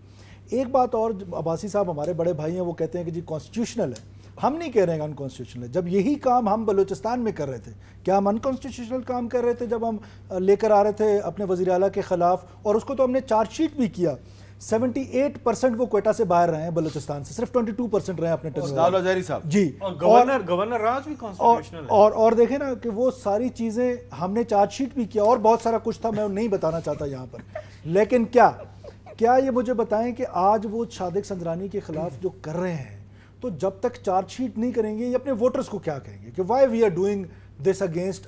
ایک بات اور, عباسی صاحب ہمارے بڑے بھائی ہیں, وہ کہتے ہیں کہ جی کانسٹیٹیوشنل ہے. ہم نہیں کہہ رہے ہیں انکانسٹیٹیوشنل ہے. جب یہی کام ہم بلوچستان میں کر رہے تھے, کیا ہم انکانسٹیٹیوشنل کام کر رہے تھے جب ہم لے کر آ رہے تھے اپنے وزیر اعلیٰ کے خلاف, اور اس کو تو ہم نے چارج شیٹ بھی کیا. 78% وہ کوئٹہ سے باہر رہے ہیں بلوچستان سے, صرف 22% رہے ہیں اپنے داؤد ظاہری صاحب. جی, گورنر راج بھی کانسٹیٹیوشنل ہے. اور دیکھیں نا کہ وہ ساری چیزیں ہم نے چارج شیٹ بھی کیا, اور بہت سارا کچھ تھا میں نہیں بتانا چاہتا یہاں پر. لیکن کیا یہ مجھے بتائیں کہ آج وہ صادق سنجرانی کے خلاف جو کر رہے ہیں, تو جب تک چارج شیٹ نہیں کریں گے یہ اپنے ووٹرز کو کیا کہیں گے کہ why we are doing this against.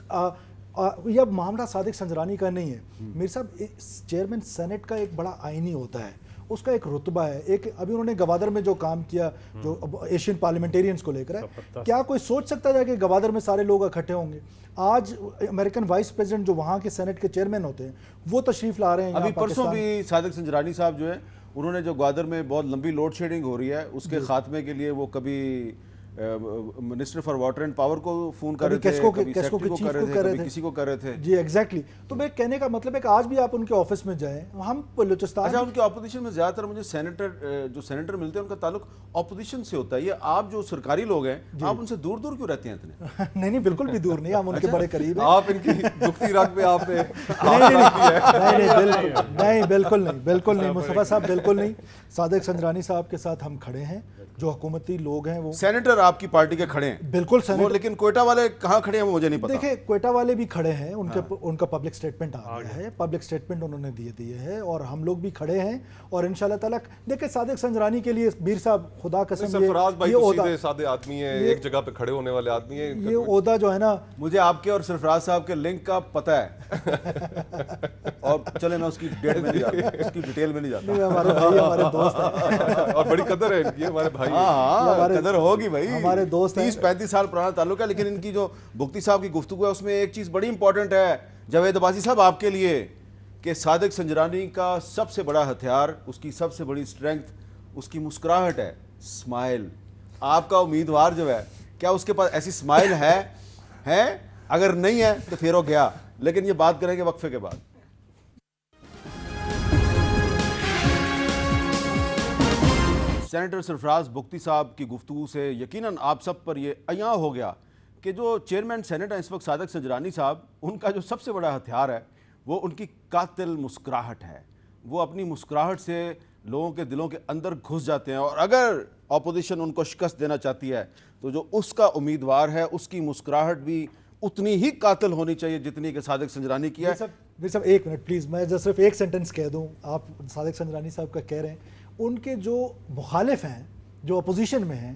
یہ معاملہ صادق سنجرانی کا نہیں ہے میر صاحب. چیئرمین سینٹ کا ایک بڑا آئینی ہوتا ہے, اس کا ایک رتبہ ہے. ایک ابھی انہوں نے گوادر میں جو کام کیا, جو ایشین پارلیمنٹیرینز کو لے کر ہے, کیا کوئی سوچ سکتا تھا کہ گوادر میں سارے لوگ اکٹھے ہوں گے؟ آج امریکن وائس پریزیڈنٹ جو وہاں کے سینٹ کے چیئرمین ہوتے ہیں وہ تشریف لا رہے ہیں. ابھی پرسوں بھی صادق سنجرانی صاحب جو ہے, انہوں نے جو گوادر میں بہت لمبی لوڈ شیڈنگ ہو رہی ہے اس کے خاتمے کے لیے وہ کبھی minister for water and power کو فون کر رہے تھے, کبھی سیکٹری کو کر رہے تھے, کبھی کسی کو کر رہے تھے. جی ایگزیکٹلی. تو میں کہنے کا مطلب ہے کہ آج بھی آپ ان کے آفس میں جائیں, ہم بلوچستان. اچھا, ان کے اپوزیشن میں زیادہ تر مجھے سینیٹر ملتے ہیں ان کا تعلق اپوزیشن سے ہوتا ہے. یہ آپ جو سرکاری لوگ ہیں آپ ان سے دور دور کیوں رہتے ہیں اتنے؟ نہیں بالکل بھی دور نہیں, ہم ان کے بڑے قریب ہیں. آپ ان کی دکھتی رگ پہ آپ نے نہیں بالکل نہیں مصطفیٰ صاحب, بالکل نہیں. صادق سنجرانی صاحب کے ساتھ ہم کھڑے ہیں, جو حکومتی لوگ ہیں وہ سینیٹر آپ کی پارٹی کے کھڑے ہیں. بالکل سینیٹر, لیکن کوئٹہ والے کہاں کھڑے ہیں وہ مجھے نہیں پتا. دیکھیں کوئٹہ والے بھی کھڑے ہیں, ان کا پبلک سٹیٹمنٹ آ گیا ہے, پبلک سٹیٹمنٹ انہوں نے دیے ہے, اور ہم لوگ بھی کھڑے ہیں. اور انشاءاللہ تعالیٰ دیکھیں صادق سنجرانی کے لیے میر صاحب خدا قسم سرفراز بھائی تو سیدھے سادے آدمی ہیں, ایک جگہ پہ کھڑے ہونے والے آدمی ہیں. یہ عہدہ جو ہے نا, مجھے آپ کے اور سرفراز صاحب کے لنک کا پتہ ہے, اور چلے میں اس کی ڈیٹیل میں نہیں جاتا. ہمارے دوست ہیں اور بڑی قدر ہے یہ ہمارے بھائی. ہاں قدر ہوگی بھائی, ہمارے دوست 30-35 سال پرانا تعلق ہے. لیکن ان کی جو بگٹی صاحب کی گفتگو ہے اس میں ایک چیز بڑی امپورٹنٹ ہے جاوید عباسی صاحب آپ کے لیے, کہ صادق سنجرانی کا سب سے بڑا ہتھیار, اس کی سب سے بڑی اسٹرینگتھ اس کی مسکراہٹ ہے, اسمائل. آپ کا امیدوار جو ہے, کیا اس کے پاس ایسی اسمائل ہے؟ اگر نہیں ہے تو پھر وہ گیا. لیکن یہ بات کریں گے وقفے کے بعد. سینیٹر سرفراز بگٹی صاحب کی گفتگو سے یقیناً آپ سب پر یہ عیاں ہو گیا کہ جو چیئرمین سینٹ ہیں اس وقت صادق سنجرانی صاحب, ان کا جو سب سے بڑا ہتھیار ہے وہ ان کی قاتل مسکراہٹ ہے. وہ اپنی مسکراہٹ سے لوگوں کے دلوں کے اندر گھس جاتے ہیں, اور اگر اپوزیشن ان کو شکست دینا چاہتی ہے تو جو اس کا امیدوار ہے اس کی مسکراہٹ بھی اتنی ہی قاتل ہونی چاہیے جتنی کہ صادق سنجرانی کی ہے. صاحب ایک منٹ پلیز, میں صرف ایک سینٹنس کہہ دوں. آپ صادق سنجرانی صاحب کا کہہ رہے ہیں, ان کے جو مخالف ہیں جو اپوزیشن میں ہیں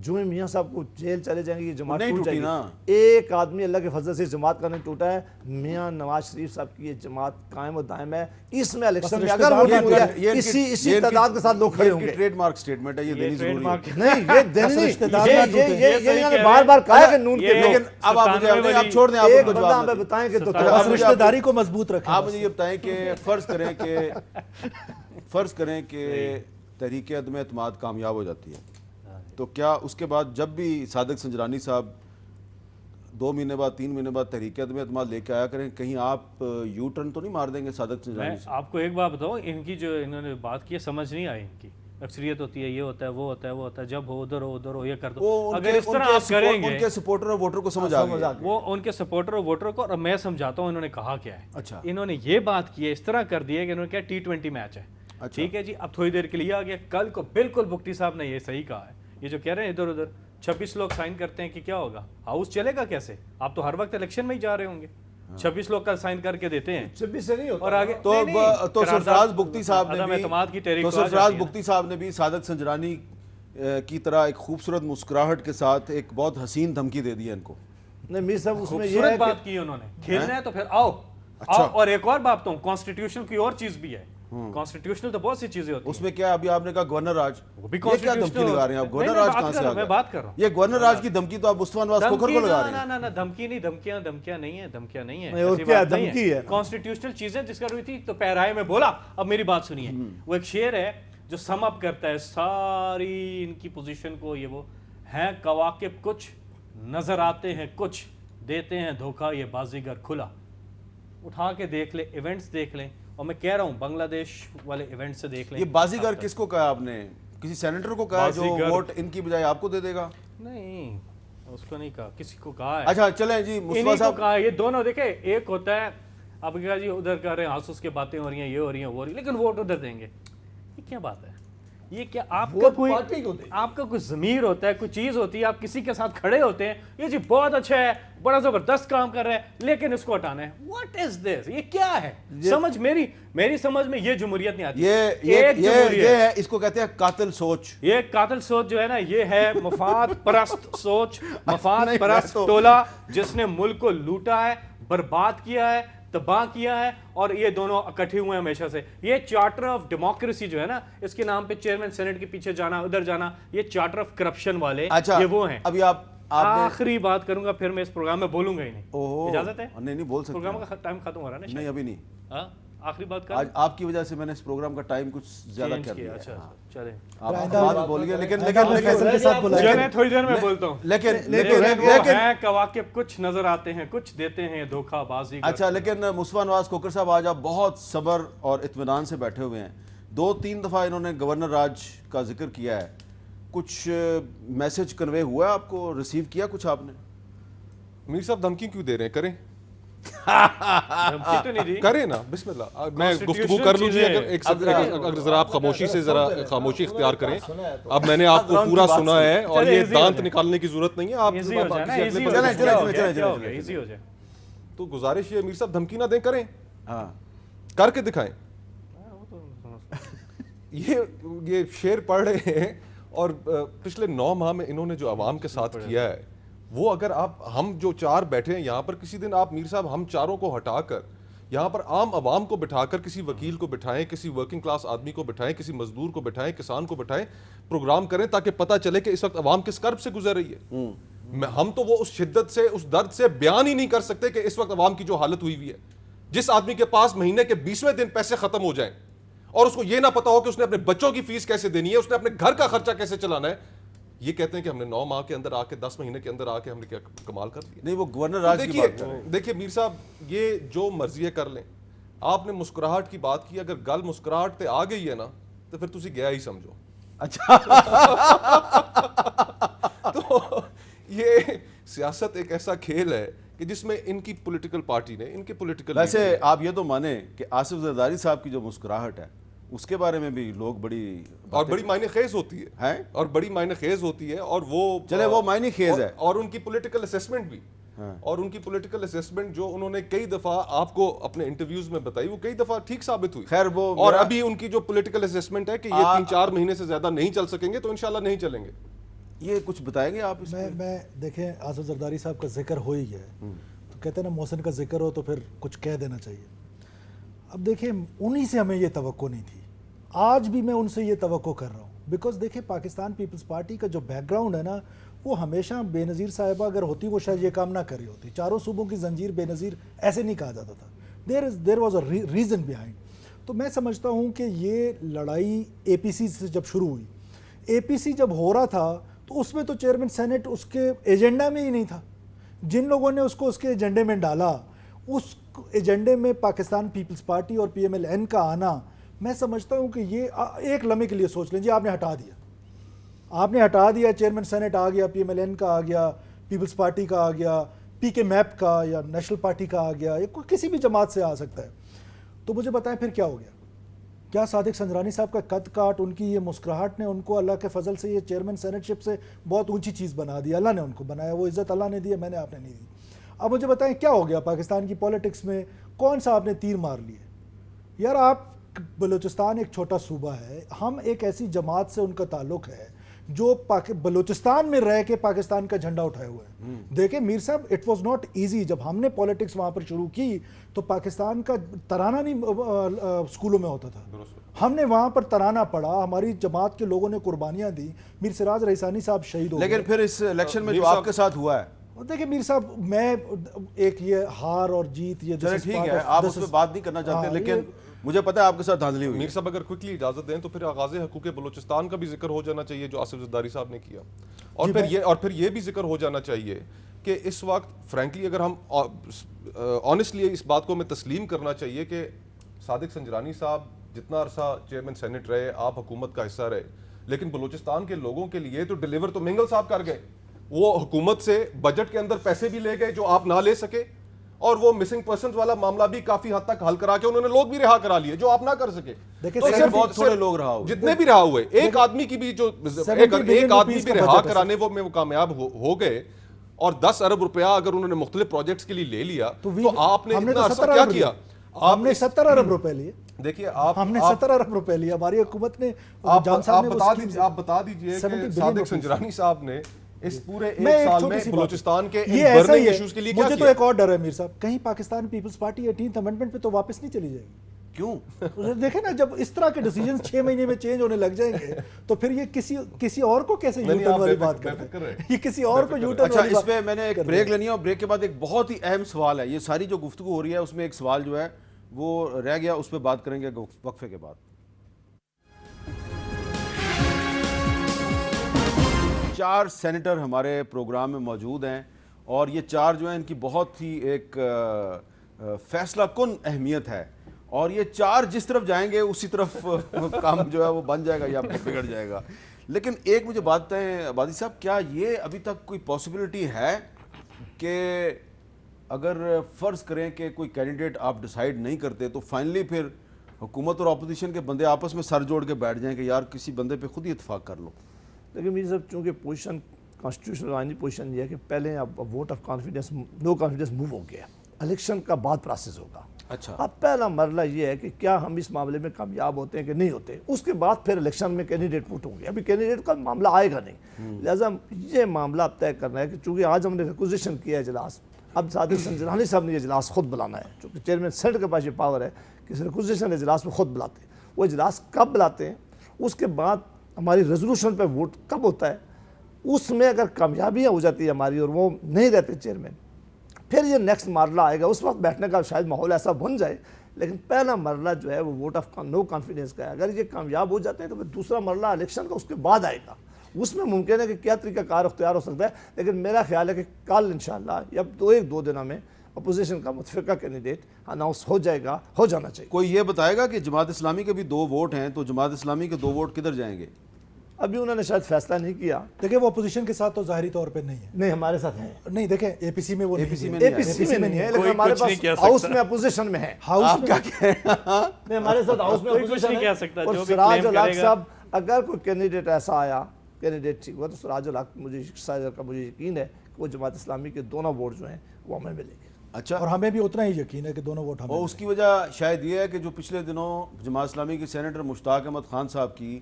جو ہی میاں صاحب کو جیل چلے جائیں گے یہ جماعت نہیں ٹوٹ جائے ٹوٹی نا۔ گی۔ ایک آدمی اللہ کے فضل سے جماعت کا نہیں ٹوٹا ہے، میاں نواز شریف صاحب کی یہ جماعت قائم و دائم ہے۔ اس میں الیکشن میں اگر ووٹنگ ہوئی ہے اسی تعداد کے ساتھ لوگ کھڑے ہوں گے۔ ٹریڈ مارک سٹیٹمنٹ ہے، یہ دینی ضروری ہے۔ نہیں یہ دینی رشتہ نہیں، دار یہ نہ ٹوٹے۔ انہوں نے بار بار کہا کہ نون کے لیکن اب آپ مجھے آپ چھوڑ دیں، آپ ایک کو بندہ جواب ہمیں دیں۔ بتائیں کہ تو بس رشتہ داری کو مضبوط رکھیں۔ آپ مجھے یہ بتائیں کہ فرض کریں کہ تحریک عدم اعتماد کامیاب ہو جاتی ہے، تو کیا اس کے بعد جب بھی صادق سنجرانی صاحب 2 مہینے بعد 3 مہینے بعد تحریک عدم اعتماد لے کے آیا کریں، کہیں آپ یو ٹرن تو نہیں مار دیں گے صادق میں سنجرانی صاحب؟ آپ کو ایک بات بتاؤں، ان کی جو انہوں نے بات کی ہے سمجھ نہیں آئی ان کی۔ اکثریت ہوتی ہے، یہ ہوتا ہے، وہ ہوتا ہے، وہ ہوتا ہے، جب ہو ادھر ہو یہ کر دو۔ اگر اس طرح آپ کریں گے، ان کے سپورٹر اور ووٹر کو سمجھ آ گیا۔ وہ ان کے سپورٹر اور ووٹر کو، اور میں سمجھاتا ہوں انہوں نے کہا کیا ہے۔ اچھا انہوں نے یہ بات کی ہے، اس طرح کر دی ہے کہ انہوں نے کہا T20 میچ ہے، ٹھیک ہے جی، اب تھوڑی دیر کے لیے آ گیا۔ کل کو بالکل بگٹی صاحب نے یہ صحیح کہا ہے، یہ جو کہہ رہے ہیں ادھر ادھر 26 لوگ سائن کرتے ہیں کہ کیا ہوگا، ہاؤس چلے گا کیسے؟ آپ تو ہر وقت الیکشن میں ہی جا رہے ہوں گے، 26 لوگ کا سائن کر کے دیتے ہیں 26 سے نہیں ہوتا۔ اور آگے تو سرفراز بگٹی صاحب عدم اعتماد کی تحریک نے بھی صادق سنجرانی کی طرح ایک خوبصورت مسکراہٹ کے ساتھ ایک بہت حسین دھمکی دے دی ہے ان کو۔ نہیں میر صاحب اس میں یہ ہے خوبصورت کہ بات کی انہوں نے، کھیلنا ہے تو پھر آؤ آؤ۔ اور ایک اور بات تو کانسٹیٹیوشن کی اور چیز بھی ہے، کانسٹیٹیوشنل تو بہت سی چیزیں ہوتی ہیں اس میں کیا ابھی آپ نے کہا گورنر راج، وہ بھی یہ کیا دھمکی لگا رہے ہیں آپ؟ گورنر راج کہاں سے آ میں بات کر رہا ہوں، یہ گورنر راج کی دھمکی تو آپ مصطفیٰ نواز کھوکھر کو لگا رہے ہیں۔ نہ دھمکی نہیں، دھمکیاں نہیں ہیں، دھمکیاں نہیں ہیں، اور کیا دھمکی ہے؟ کانسٹیٹیوشنل چیزیں جس کر ہوئی تھی تو پیرائے میں بولا۔ اب میری بات سنیے، وہ ایک شعر ہے جو سم اپ کرتا ہے ساری ان کی پوزیشن کو، یہ وہ ہیں کواکب کچھ نظر آتے ہیں کچھ، دیتے ہیں دھوکہ یہ بازیگر کھلا۔ اٹھا کے دیکھ لیں، ایونٹس دیکھ لیں، اور میں کہہ رہا ہوں بنگلہ دیش والے ایونٹ سے دیکھ لیں۔ یہ بازیگر کس کو کہا آپ نے؟ کسی سینیٹر کو کہا جو ووٹ ان کی بجائے آپ کو دے دے گا؟ نہیں اس کو نہیں کہا، کسی کو کہا ہے۔ اچھا چلیں جی مصطفیٰ انہیں کو صاحب، کہا، یہ دونوں دیکھیں، ایک ہوتا ہے اب کہا جی ادھر کر رہے ہیں آسوس کے باتیں ہو رہی ہیں، یہ ہو رہی ہیں وہ ہو رہی ہیں، لیکن ووٹ ادھر دیں گے، یہ کیا بات ہے؟ یہ کیا آپ کا کوئی ضمیر ہوتا ہے، کوئی چیز ہوتی ہے، آپ کسی کے ساتھ کھڑے ہوتے ہیں، یہ جی بہت اچھا ہے، بڑا زبردست کام کر رہا ہے، لیکن اس کو ہٹانا ہے، واٹ از دس؟ یہ کیا ہے؟ سمجھ میری سمجھ میں یہ جمہوریت نہیں آتی۔ یہ ہے، اس کو کہتے ہیں قاتل سوچ۔ یہ قاتل سوچ جو ہے نا، یہ ہے مفاد پرست سوچ، مفاد پرست ٹولہ جس نے ملک کو لوٹا ہے، برباد کیا ہے، تباہ کیا ہے، اور یہ دونوں اکٹھے ہوئے ہیں ہمیشہ سے۔ یہ چارٹر آف ڈیموکریسی جو ہے نا، اس کے نام پہ چیئرمین سینٹ کے پیچھے جانا، ادھر جانا، یہ چارٹر آف کرپشن والے یہ وہ ہیں۔ ابھی آپ آخری بات کروں گا، پھر میں اس پروگرام میں بولوں گا ہی نہیں، اجازت ہے؟ نہیں بول سکتے، پروگرام کا ٹائم ختم ہو رہا ہے نا؟ نہیں ابھی نہیں، ہاں آخری بات کر آج آپ کی وجہ سے میں نے اس پروگرام کا ٹائم کچھ زیادہ کر دیا۔ اچھا چلیں، آپ بات بول گئے، لیکن چلیں تھوڑی دیر میں بولتا ہوں۔ لیکن ہیں کواکب کچھ نظر آتے ہیں کچھ، دیتے ہیں دھوکہ بازی۔ اچھا لیکن مصطفیٰ نواز کھوکھر صاحب آج آپ بہت صبر اور اطمینان سے بیٹھے ہوئے ہیں، 2-3 دفعہ انہوں نے گورنر راج کا ذکر کیا ہے، کچھ میسج کنوے ہوا ہے آپ کو، ریسیو کیا کچھ آپ نے؟ میر صاحب دھمکی کیوں دے رہے ہیں؟ کریں دھمکی تو نہیں دی، کریں نا، بسم اللہ، میں گفتگو کر لوں جی، اگر ذرا آپ خاموشی سے ذرا خاموشی اختیار کریں۔ اب میں نے آپ کو پورا سنا ہے اور یہ دانت نکالنے کی ضرورت نہیں ہے، آپ ایزی ہو جائے نا، ایزی ہو جائے۔ تو گزارش یہ میر صاحب دھمکی نہ دیں، کریں، ہاں کر کے دکھائیں۔ یہ شعر پڑھ رہے ہیں، اور پچھلے 9 ماہ میں انہوں نے جو عوام کے ساتھ کیا ہے، وہ اگر آپ ہم جو 4 بیٹھے ہیں یہاں پر، کسی دن آپ میر صاحب ہم 4 کو ہٹا کر یہاں پر عام عوام کو بٹھا کر، کسی وکیل کو بٹھائیں، کسی ورکنگ کلاس آدمی کو بٹھائیں، کسی مزدور کو بٹھائیں، کسان کو بٹھائیں، پروگرام کریں تاکہ پتہ چلے کہ اس وقت عوام کس کرب سے گزر رہی ہے۔ ہم تو وہ اس شدت سے، اس درد سے بیان ہی نہیں کر سکتے کہ اس وقت عوام کی جو حالت ہوئی ہے، جس آدمی کے پاس مہینے کے 20ویں دن پیسے ختم ہو جائیں اور اس کو یہ نہ پتا ہو کہ اس نے اپنے بچوں کی فیس کیسے دینی ہے، اس نے اپنے گھر کا خرچہ کیسے چلانا ہے، یہ کہتے ہیں کہ ہم نے 9 ماہ کے اندر آ کے 10 مہینے کے اندر آ کے ہم نے کیا کمال کر دیا۔ نہیں وہ گورنر راج کی بات کر رہے ہیں۔ دیکھیے میر صاحب، یہ جو مرضی ہے کر لیں، آپ نے مسکراہٹ کی بات کی، اگر گل مسکراہٹ تے آ گئی ہے نا تو پھر تسی گیا ہی سمجھو۔ اچھا تو یہ سیاست ایک ایسا کھیل ہے کہ جس میں ان کی پولیٹیکل پارٹی نے، ان کے پولیٹیکل، ویسے آپ یہ تو مانیں کہ آصف زرداری صاحب کی جو مسکراہٹ ہے اس کے بارے میں بھی لوگ بڑی معنی خیز ہوتی ہے، اور بڑی معنی خیز ہوتی ہے، اور وہ چلے وہ معنی خیز ہے، اور ان کی پولیٹیکل اسیسمنٹ بھی، اور ان کی پولیٹیکل اسیسمنٹ جو انہوں نے کئی دفعہ آپ کو اپنے انٹرویوز میں بتائی، وہ کئی دفعہ ٹھیک ثابت ہوئی۔ خیر وہ اور ابھی ان کی جو پولیٹیکل اسیسمنٹ ہے کہ یہ 3-4 مہینے سے زیادہ نہیں چل سکیں گے، تو انشاءاللہ نہیں چلیں گے۔ یہ کچھ بتائیں گے آپ اس میں دیکھیں آصف زرداری صاحب کا ذکر ہو ہی ہے تو کہتے ہیں نا محسن کا ذکر ہو تو پھر کچھ کہہ دینا چاہیے. اب دیکھیں انہی سے ہمیں یہ توقع نہیں تھی, آج بھی میں ان سے یہ توقع کر رہا ہوں, بیکاز دیکھیں پاکستان پیپلز پارٹی کا جو بیک گراؤنڈ ہے نا وہ ہمیشہ بے نظیر صاحبہ اگر ہوتی وہ شاید یہ کام نہ کری ہوتی. چاروں صوبوں کی زنجیر بے نظیر ایسے نہیں کہا جاتا تھا, there was a reason behind. تو میں سمجھتا ہوں کہ یہ لڑائی اے پی سی سے جب شروع ہوئی, اے پی سی جب ہو رہا تھا تو اس میں تو چیئرمین سینٹ اس کے ایجنڈا میں ہی نہیں تھا. جن لوگوں نے اس کو اس کے ایجنڈے میں ڈالا, اس ایجنڈے میں پاکستان پیپلز پارٹی اور پی ایم ایل این کا آنا, میں سمجھتا ہوں کہ یہ ایک لمحے کے لیے سوچ لیں جی آپ نے ہٹا دیا, چیئرمین سینٹ آ گیا, پی ایم ایل این کا آ گیا, پیپلز پارٹی کا آ گیا, پی کے میپ کا یا نیشنل پارٹی کا آ گیا, یا کسی بھی جماعت سے آ سکتا ہے. تو مجھے بتائیں پھر کیا ہو گیا؟ کیا صادق سنجرانی صاحب کا قد کاٹ, ان کی یہ مسکراہٹ نے ان کو اللہ کے فضل سے یہ چیئرمین سینٹ شپ سے بہت اونچی چیز بنا دی؟ اللہ نے ان کو بنایا, وہ عزت اللہ نے دی ہے, میں نے آپ نے نہیں دی. اب مجھے بتائیں کیا ہو گیا پاکستان کی پولیٹکس میں, کون سا آپ نے تیر مار لیے؟ یار آپ, بلوچستان ایک چھوٹا صوبہ ہے, ہم ایک ایسی جماعت سے ان کا تعلق ہے جو بلوچستان میں رہ کے پاکستان کا جھنڈا اٹھائے ہوئے ہیں. دیکھیں میر صاحب, اٹ واز ناٹ ایزی. جب ہم نے پولیٹکس وہاں پر شروع کی تو پاکستان کا ترانہ نہیں اسکولوں میں ہوتا تھا, ہم نے وہاں پر ترانہ پڑھا, ہماری جماعت کے لوگوں نے قربانیاں دی, میر سراج رئیسانی صاحب شہید ہو گئے. لیکن پھر اس الیکشن میں جو آپ کے ساتھ ہوا ہے, دیکھیں میر صاحب, میں ایک یہ ہار اور جیت, یہ چلے ٹھیک ہے آپ اس پہ بات نہیں کرنا چاہتے, لیکن مجھے پتہ ہے آپ کے ساتھ دھاندلی ہوئی. میر صاحب اگر کوئکلی اجازت دیں تو پھر آغاز حقوق بلوچستان کا بھی ذکر ہو جانا چاہیے جو آصف زرداری صاحب نے کیا, اور پھر یہ بھی ذکر ہو جانا چاہیے کہ اس وقت فرینکلی اگر ہم آنیسٹلی اس بات کو ہمیں تسلیم کرنا چاہیے کہ صادق سنجرانی صاحب جتنا عرصہ چیئرمین سینٹ رہے, آپ حکومت کا حصہ رہے, لیکن بلوچستان کے لوگوں کے لیے تو ڈیلیور تو منگل صاحب کر گئے. وہ حکومت سے بجٹ کے اندر پیسے بھی لے گئے جو آپ نہ لے سکے, اور وہ مسنگ پرسنز والا معاملہ بھی کافی حد تک حل کرا کے انہوں نے لوگ بھی رہا کرا لیے جو آپ نہ کر سکے. تو صرف بہت تھوڑے لوگ رہا ہوئے, جتنے بھی رہا ہوئے, ایک آدمی کی بھی جو ایک آدمی بھی رہا کرانے وہ کامیاب ہو گئے, اور 10 ارب روپیہ اگر انہوں نے مختلف پروجیکٹس کے لیے لے لیا تو آپ نے اتنا عرصہ کیا کیا؟ ہم نے 70 ارب روپے لیے. دیکھیے ہم نے 70 ارب روپے لیے, ہماری حکومت نے. آپ بتا دیجئے کہ صادق سنجرانی صاحب نے اس پورے ایک سال میں بلوچستان کے برننگ ایشوز کے لیے کیا کیا؟ مجھے تو ایک اور ڈر ہے میر صاحب, کہیں Pakistan Peoples party 18th amendment پہ تو واپس نہیں چلی جائے گی. کیوں؟ دیکھیں نا, جب اس طرح کے ڈیسیجن 6 مہینے میں چینج ہونے لگ جائیں گے تو پھر یہ کسی اور کو کیسے یو ٹرن والی بات کرتے ہیں, یہ کسی اور کو یو ٹرن اچھا, والی بات. اس پہ میں نے ایک بریک لینی ہے, اور بریک کے بعد ایک بہت ہی اہم سوال ہے. یہ ساری جو گفتگو ہو رہی ہے اس میں ایک سوال جو ہے وہ رہ گیا, اس پہ بات کریں گے وقفے کے بعد. 4 سینیٹر ہمارے پروگرام میں موجود ہیں, اور یہ 4 جو ہیں ان کی بہت ہی ایک فیصلہ کن اہمیت ہے, اور یہ 4 جس طرف جائیں گے اسی طرف کام جو ہے وہ بن جائے گا یا بگڑ جائے گا. لیکن ایک مجھے بات بتائیں عبادی صاحب, کیا یہ ابھی تک کوئی پاسبلٹی ہے کہ اگر فرض کریں کہ کوئی کینڈیڈیٹ آپ ڈیسائیڈ نہیں کرتے تو فائنلی پھر حکومت اور اپوزیشن کے بندے آپس میں سر جوڑ کے بیٹھ جائیں کہ یار کسی بندے پہ خود ہی اتفاق کر لو؟ لیکن میری صاحب چونکہ پوزیشن کانسٹیٹیوشنل آئینی پوزیشن یہ ہے کہ پہلے اب vote of confidence no confidence move ہو گیا, الیکشن کا بعد پروسیس ہوگا. اچھا, اب پہلا مرحلہ یہ ہے کہ کیا ہم اس معاملے میں کامیاب ہوتے ہیں کہ نہیں ہوتے, اس کے بعد پھر الیکشن میں کینڈیڈیٹ پٹ ہوں گے. ابھی کینڈیڈیٹ کا معاملہ آئے گا نہیں, لہٰذا یہ معاملہ اب طے کرنا ہے کہ چونکہ آج ہم نے ریکوزیشن کیا ہے اجلاس, اب صادق سنجرانی صاحب نے یہ اجلاس خود بلانا ہے, چونکہ چیئرمین سینٹ کے پاس یہ پاور ہے کہ ریکوزیشن اجلاس میں خود بلاتے ہیں. وہ اجلاس کب بلاتے ہیں, اس کے بعد ہماری ریزولوشن پہ ووٹ کب ہوتا ہے, اس میں اگر کامیابیاں ہو جاتی ہے ہماری اور وہ نہیں رہتے چیئرمین, پھر یہ نیکسٹ مرحلہ آئے گا. اس وقت بیٹھنے کا شاید ماحول ایسا بن جائے, لیکن پہلا مرحلہ جو ہے وہ ووٹ آف نو کانفیڈنس کا ہے. اگر یہ کامیاب ہو جاتے ہیں تو پھر دوسرا مرحلہ الیکشن کا اس کے بعد آئے گا. اس میں ممکن ہے کہ کیا طریقہ کار اختیار ہو سکتا ہے, لیکن میرا خیال ہے کہ کل انشاءاللہ یا 2 دنوں میں اپوزیشن کا متفقہ کینڈیڈیٹ اناؤنس ہو جائے گا, ہو جانا چاہیے. کوئی یہ بتائے گا کہ جماعت اسلامی کے بھی 2 ووٹ ہیں, تو جماعت اسلامی کے 2 ووٹ کدھر جائیں گے؟ ابھی انہوں نے شاید فیصلہ نہیں کیا. دیکھیں وہ اپوزیشن کے ساتھ تو ظاہری طور پہ نہیں ہے, نہیں ہمارے ساتھ ہیں, نہیں دیکھیں اے پی سی میں وہ APC میں اے پی سی میں نہیں ہے, لیکن ہمارے پاس ہاؤس میں اپوزیشن میں ہے. ہاؤس میں نہیں, ہمارے ساتھ ہاؤس میں اپوزیشن ہے. اور سراج الحق صاحب, اگر کوئی کینڈیڈیٹ ایسا آیا, کینڈیڈیٹ ٹھیک ہوا, تو سراج الحق مجھے یقین ہے کہ وہ جماعت اسلامی کے دونوں ووٹ جو ہیں وہ ہمیں ملیں گے. اچھا, اور ہمیں بھی اتنا ہی یقین ہے کہ دونوں ووٹ ہمیں. اور اس کی وجہ شاید یہ ہے کہ جو پچھلے دنوں جماعت اسلامی کے سینیٹر مشتاق احمد خان صاحب کی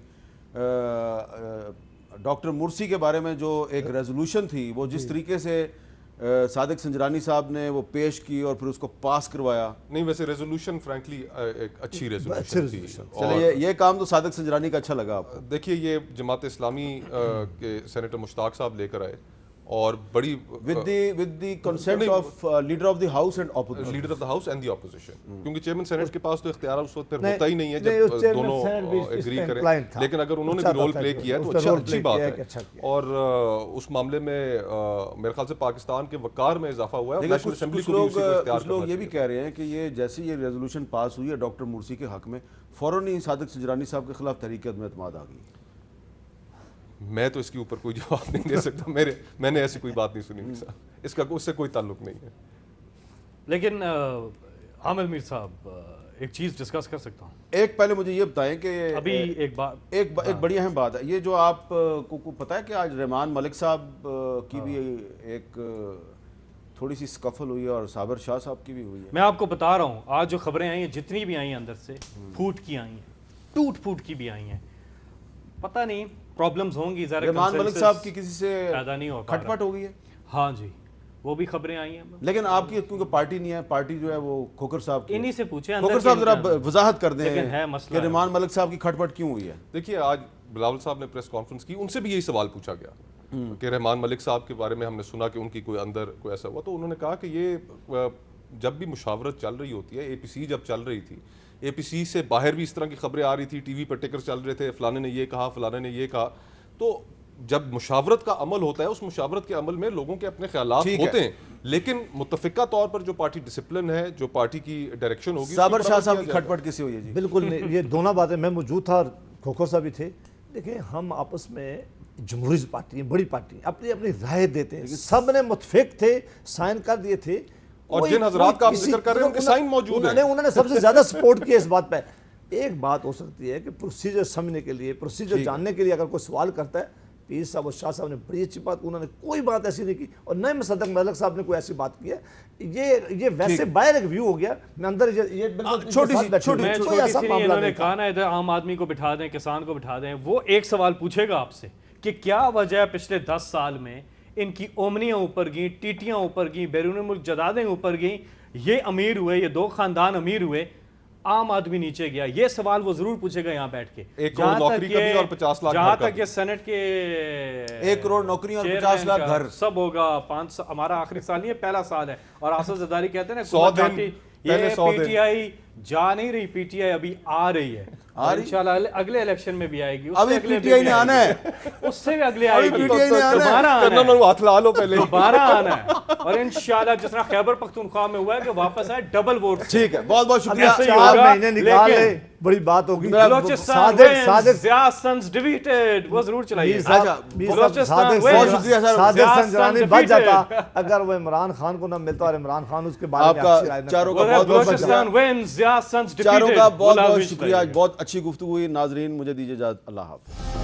ڈاکٹر مرسی کے بارے میں جو ایک ریزولوشن تھی وہ جس طریقے سے صادق سنجرانی صاحب نے وہ پیش کی اور پھر اس کو پاس کروایا. نہیں ویسے ریزولوشن فرینکلی ایک اچھی ریزولوشن تھی. چلے یہ کام تو صادق سنجرانی کا اچھا لگا آپ کو. دیکھیے یہ جماعت اسلامی کے سینیٹر مشتاق صاحب لے کر آئے اور بڑی with the consent of leader of the house and opposition. Leader of the house and the opposition, کیونکہ چیئرمین سینیٹ کے پاس تو اختیار اس وقت پھر ہوتا ہی نہیں ہے جب دونوں ایگری کریں, لیکن اگر انہوں نے بھی رول پلے کیا ہے تو اچھی بات ہے. اور اس معاملے میں میرے خیال سے پاکستان کے وقار میں اضافہ ہوا ہے. نیشنل اسمبلی کو بھی اسی کو اختیار کچھ لوگ یہ بھی کہہ رہے ہیں کہ یہ جیسے یہ ریزولوشن پاس ہوئی ہے ڈاکٹر مرسی کے حق میں فوراً ہی صادق سنجرانی صاحب کے خلاف تحریک عدم اعتماد آ گئی. میں تو اس کے اوپر کوئی جواب نہیں دے سکتا, میں نے ایسی کوئی بات نہیں سنی میرا, اس کا اس سے کوئی تعلق نہیں ہے. لیکن عامر میر صاحب ایک چیز ڈسکس کر سکتا ہوں. ایک پہلے مجھے یہ بتائیں کہ ابھی ایک بڑی اہم بات ہے, یہ جو آپ کو پتہ ہے کہ آج رحمان ملک صاحب کی بھی ایک تھوڑی سی سکفل ہوئی ہے اور صابر شاہ صاحب کی بھی ہوئی ہے. میں آپ کو بتا رہا ہوں آج جو خبریں آئی ہیں جتنی بھی آئی ہیں اندر سے پھوٹ کی آئی ہیں, ٹوٹ پھوٹ کی بھی آئی ہیں, پتہ نہیں پرابلمز ہوں گی. رحمان ملک صاحب کی کسی سے پیدا نہیں ہو کھٹ پٹ ہو گئی ہے. ہاں جی وہ بھی خبریں آئی ہیں. لیکن آپ کی کیونکہ پارٹی نہیں ہے, پارٹی جو ہے وہ کھوکھر صاحب کی. انہی سے پوچھیں کھوکھر صاحب ذرا وضاحت کر دیں کہ رحمان ملک صاحب کی کھٹ پٹ کیوں ہوئی ہے. دیکھیے آج بلاول صاحب نے پریس کانفرنس کی, ان سے بھی یہی سوال پوچھا گیا کہ رحمان ملک صاحب کے بارے میں ہم نے سنا کہ ان کی کوئی اندر کوئی ایسا ہوا, تو انہوں نے کہا کہ یہ جب بھی مشاورت چل رہی ہوتی ہے, اے پی سی جب چل رہی تھی, اے پی سی سے باہر بھی اس طرح کی خبریں آ رہی تھی, ٹی وی پر ٹکر چل رہے تھے, فلانے نے یہ کہا, فلانے نے یہ کہا, تو جب مشاورت کا عمل ہوتا ہے اس مشاورت کے عمل میں لوگوں کے اپنے خیالات ہوتے ہیں, لیکن متفقہ طور پر جو پارٹی ڈسپلن ہے, جو پارٹی کی ڈائریکشن ہوگی. صابر شاہ صاحب کی کھٹ پٹ کیسے ہوئی ہے جی؟ بالکل نہیں, یہ دونوں باتیں, میں موجود تھا اور کھوکھر صاحب بھی تھے. دیکھیں ہم آپس میں جمہوری پارٹی ہیں, بڑی پارٹی ہیں, اپنی اپنی رائے دیتے ہیں, سب نے متفق تھے, سائن کر دیے تھے. اور جن حضرات کا آپ ذکر کر رہے ہیں ان کے سائن موجود ہیں, انہوں نے سب سے زیادہ سپورٹ کیا اس بات پہ. ایک بات ہو سکتی ہے کہ پروسیجر سمجھنے کے لیے, پروسیجر جاننے کے لیے اگر کوئی سوال کرتا ہے, پیر صاحب اور شاہ صاحب نے بڑی اچھی بات, انہوں نے کوئی بات ایسی نہیں کی, اور نہ ہی صادق ملک صاحب نے کوئی ایسی بات کی ہے. یہ ویسے باہر ایک ویو ہو گیا, میں اندر یہ چھوٹی سی انہوں نے کہا نا ادھر عام آدمی کو بٹھا دیں, کسان کو بٹھا دیں. وہ ایک سوال پوچھے گا آپ سے کہ کیا وجہ ہے پچھلے 10 سال میں ان کی اومنیاں اوپر گئیں, ٹیٹیاں اوپر گئیں, بیرون ملک جدادیں اوپر گئیں, یہ امیر ہوئے, یہ 2 خاندان امیر ہوئے, عام آدمی نیچے گیا. یہ سوال وہ ضرور پوچھے گا یہاں بیٹھ کے. 1 کروڑ نوکری کا بھی اور 50 لاکھ جہاں تک یہ سینٹ کے 1 کروڑ نوکری اور 50 لاکھ گھر سب ہوگا. 5 ہمارا آخری سال نہیں ہے, پہلا سال ہے. اور آصف زرداری کہتے ہیں 100 دن یہ پی ٹی آئی جا نہیں رہی, پی ٹی آئی ابھی آ رہی ہے, انشاءاللہ اگلے الیکشن میں بھی آئے گی. ابھی پی ٹی آئی نے آنا ہے, اس سے بھی اگلے آئے گی, ہاتھ لا لو پہلے, دوبارہ آنا ہے. اور انشاءاللہ جس طرح خیبر پختونخوا میں ہوا ہے کہ واپس آئے ڈبل ووٹ. ٹھیک ہے, بہت بہت شکریہ. 4 مہینے نکال لے, بڑی بات ہوگی. Balochistan wins, Ziya Sons defeated, وہ ضرور چلائیے. صادق سنجرانی بچ جاتا اگر وہ عمران خان کو نہ ملتا, اور عمران خان اس کے بارے میں اچھی رائے نہ چاروں کا بہت Balochistan wins, Ziya Sons defeated. چاروں کا بہت بہت شکریہ, بہت اچھی گفتگو ہوئی. ناظرین مجھے دیجیے اجازت, اللہ حافظ.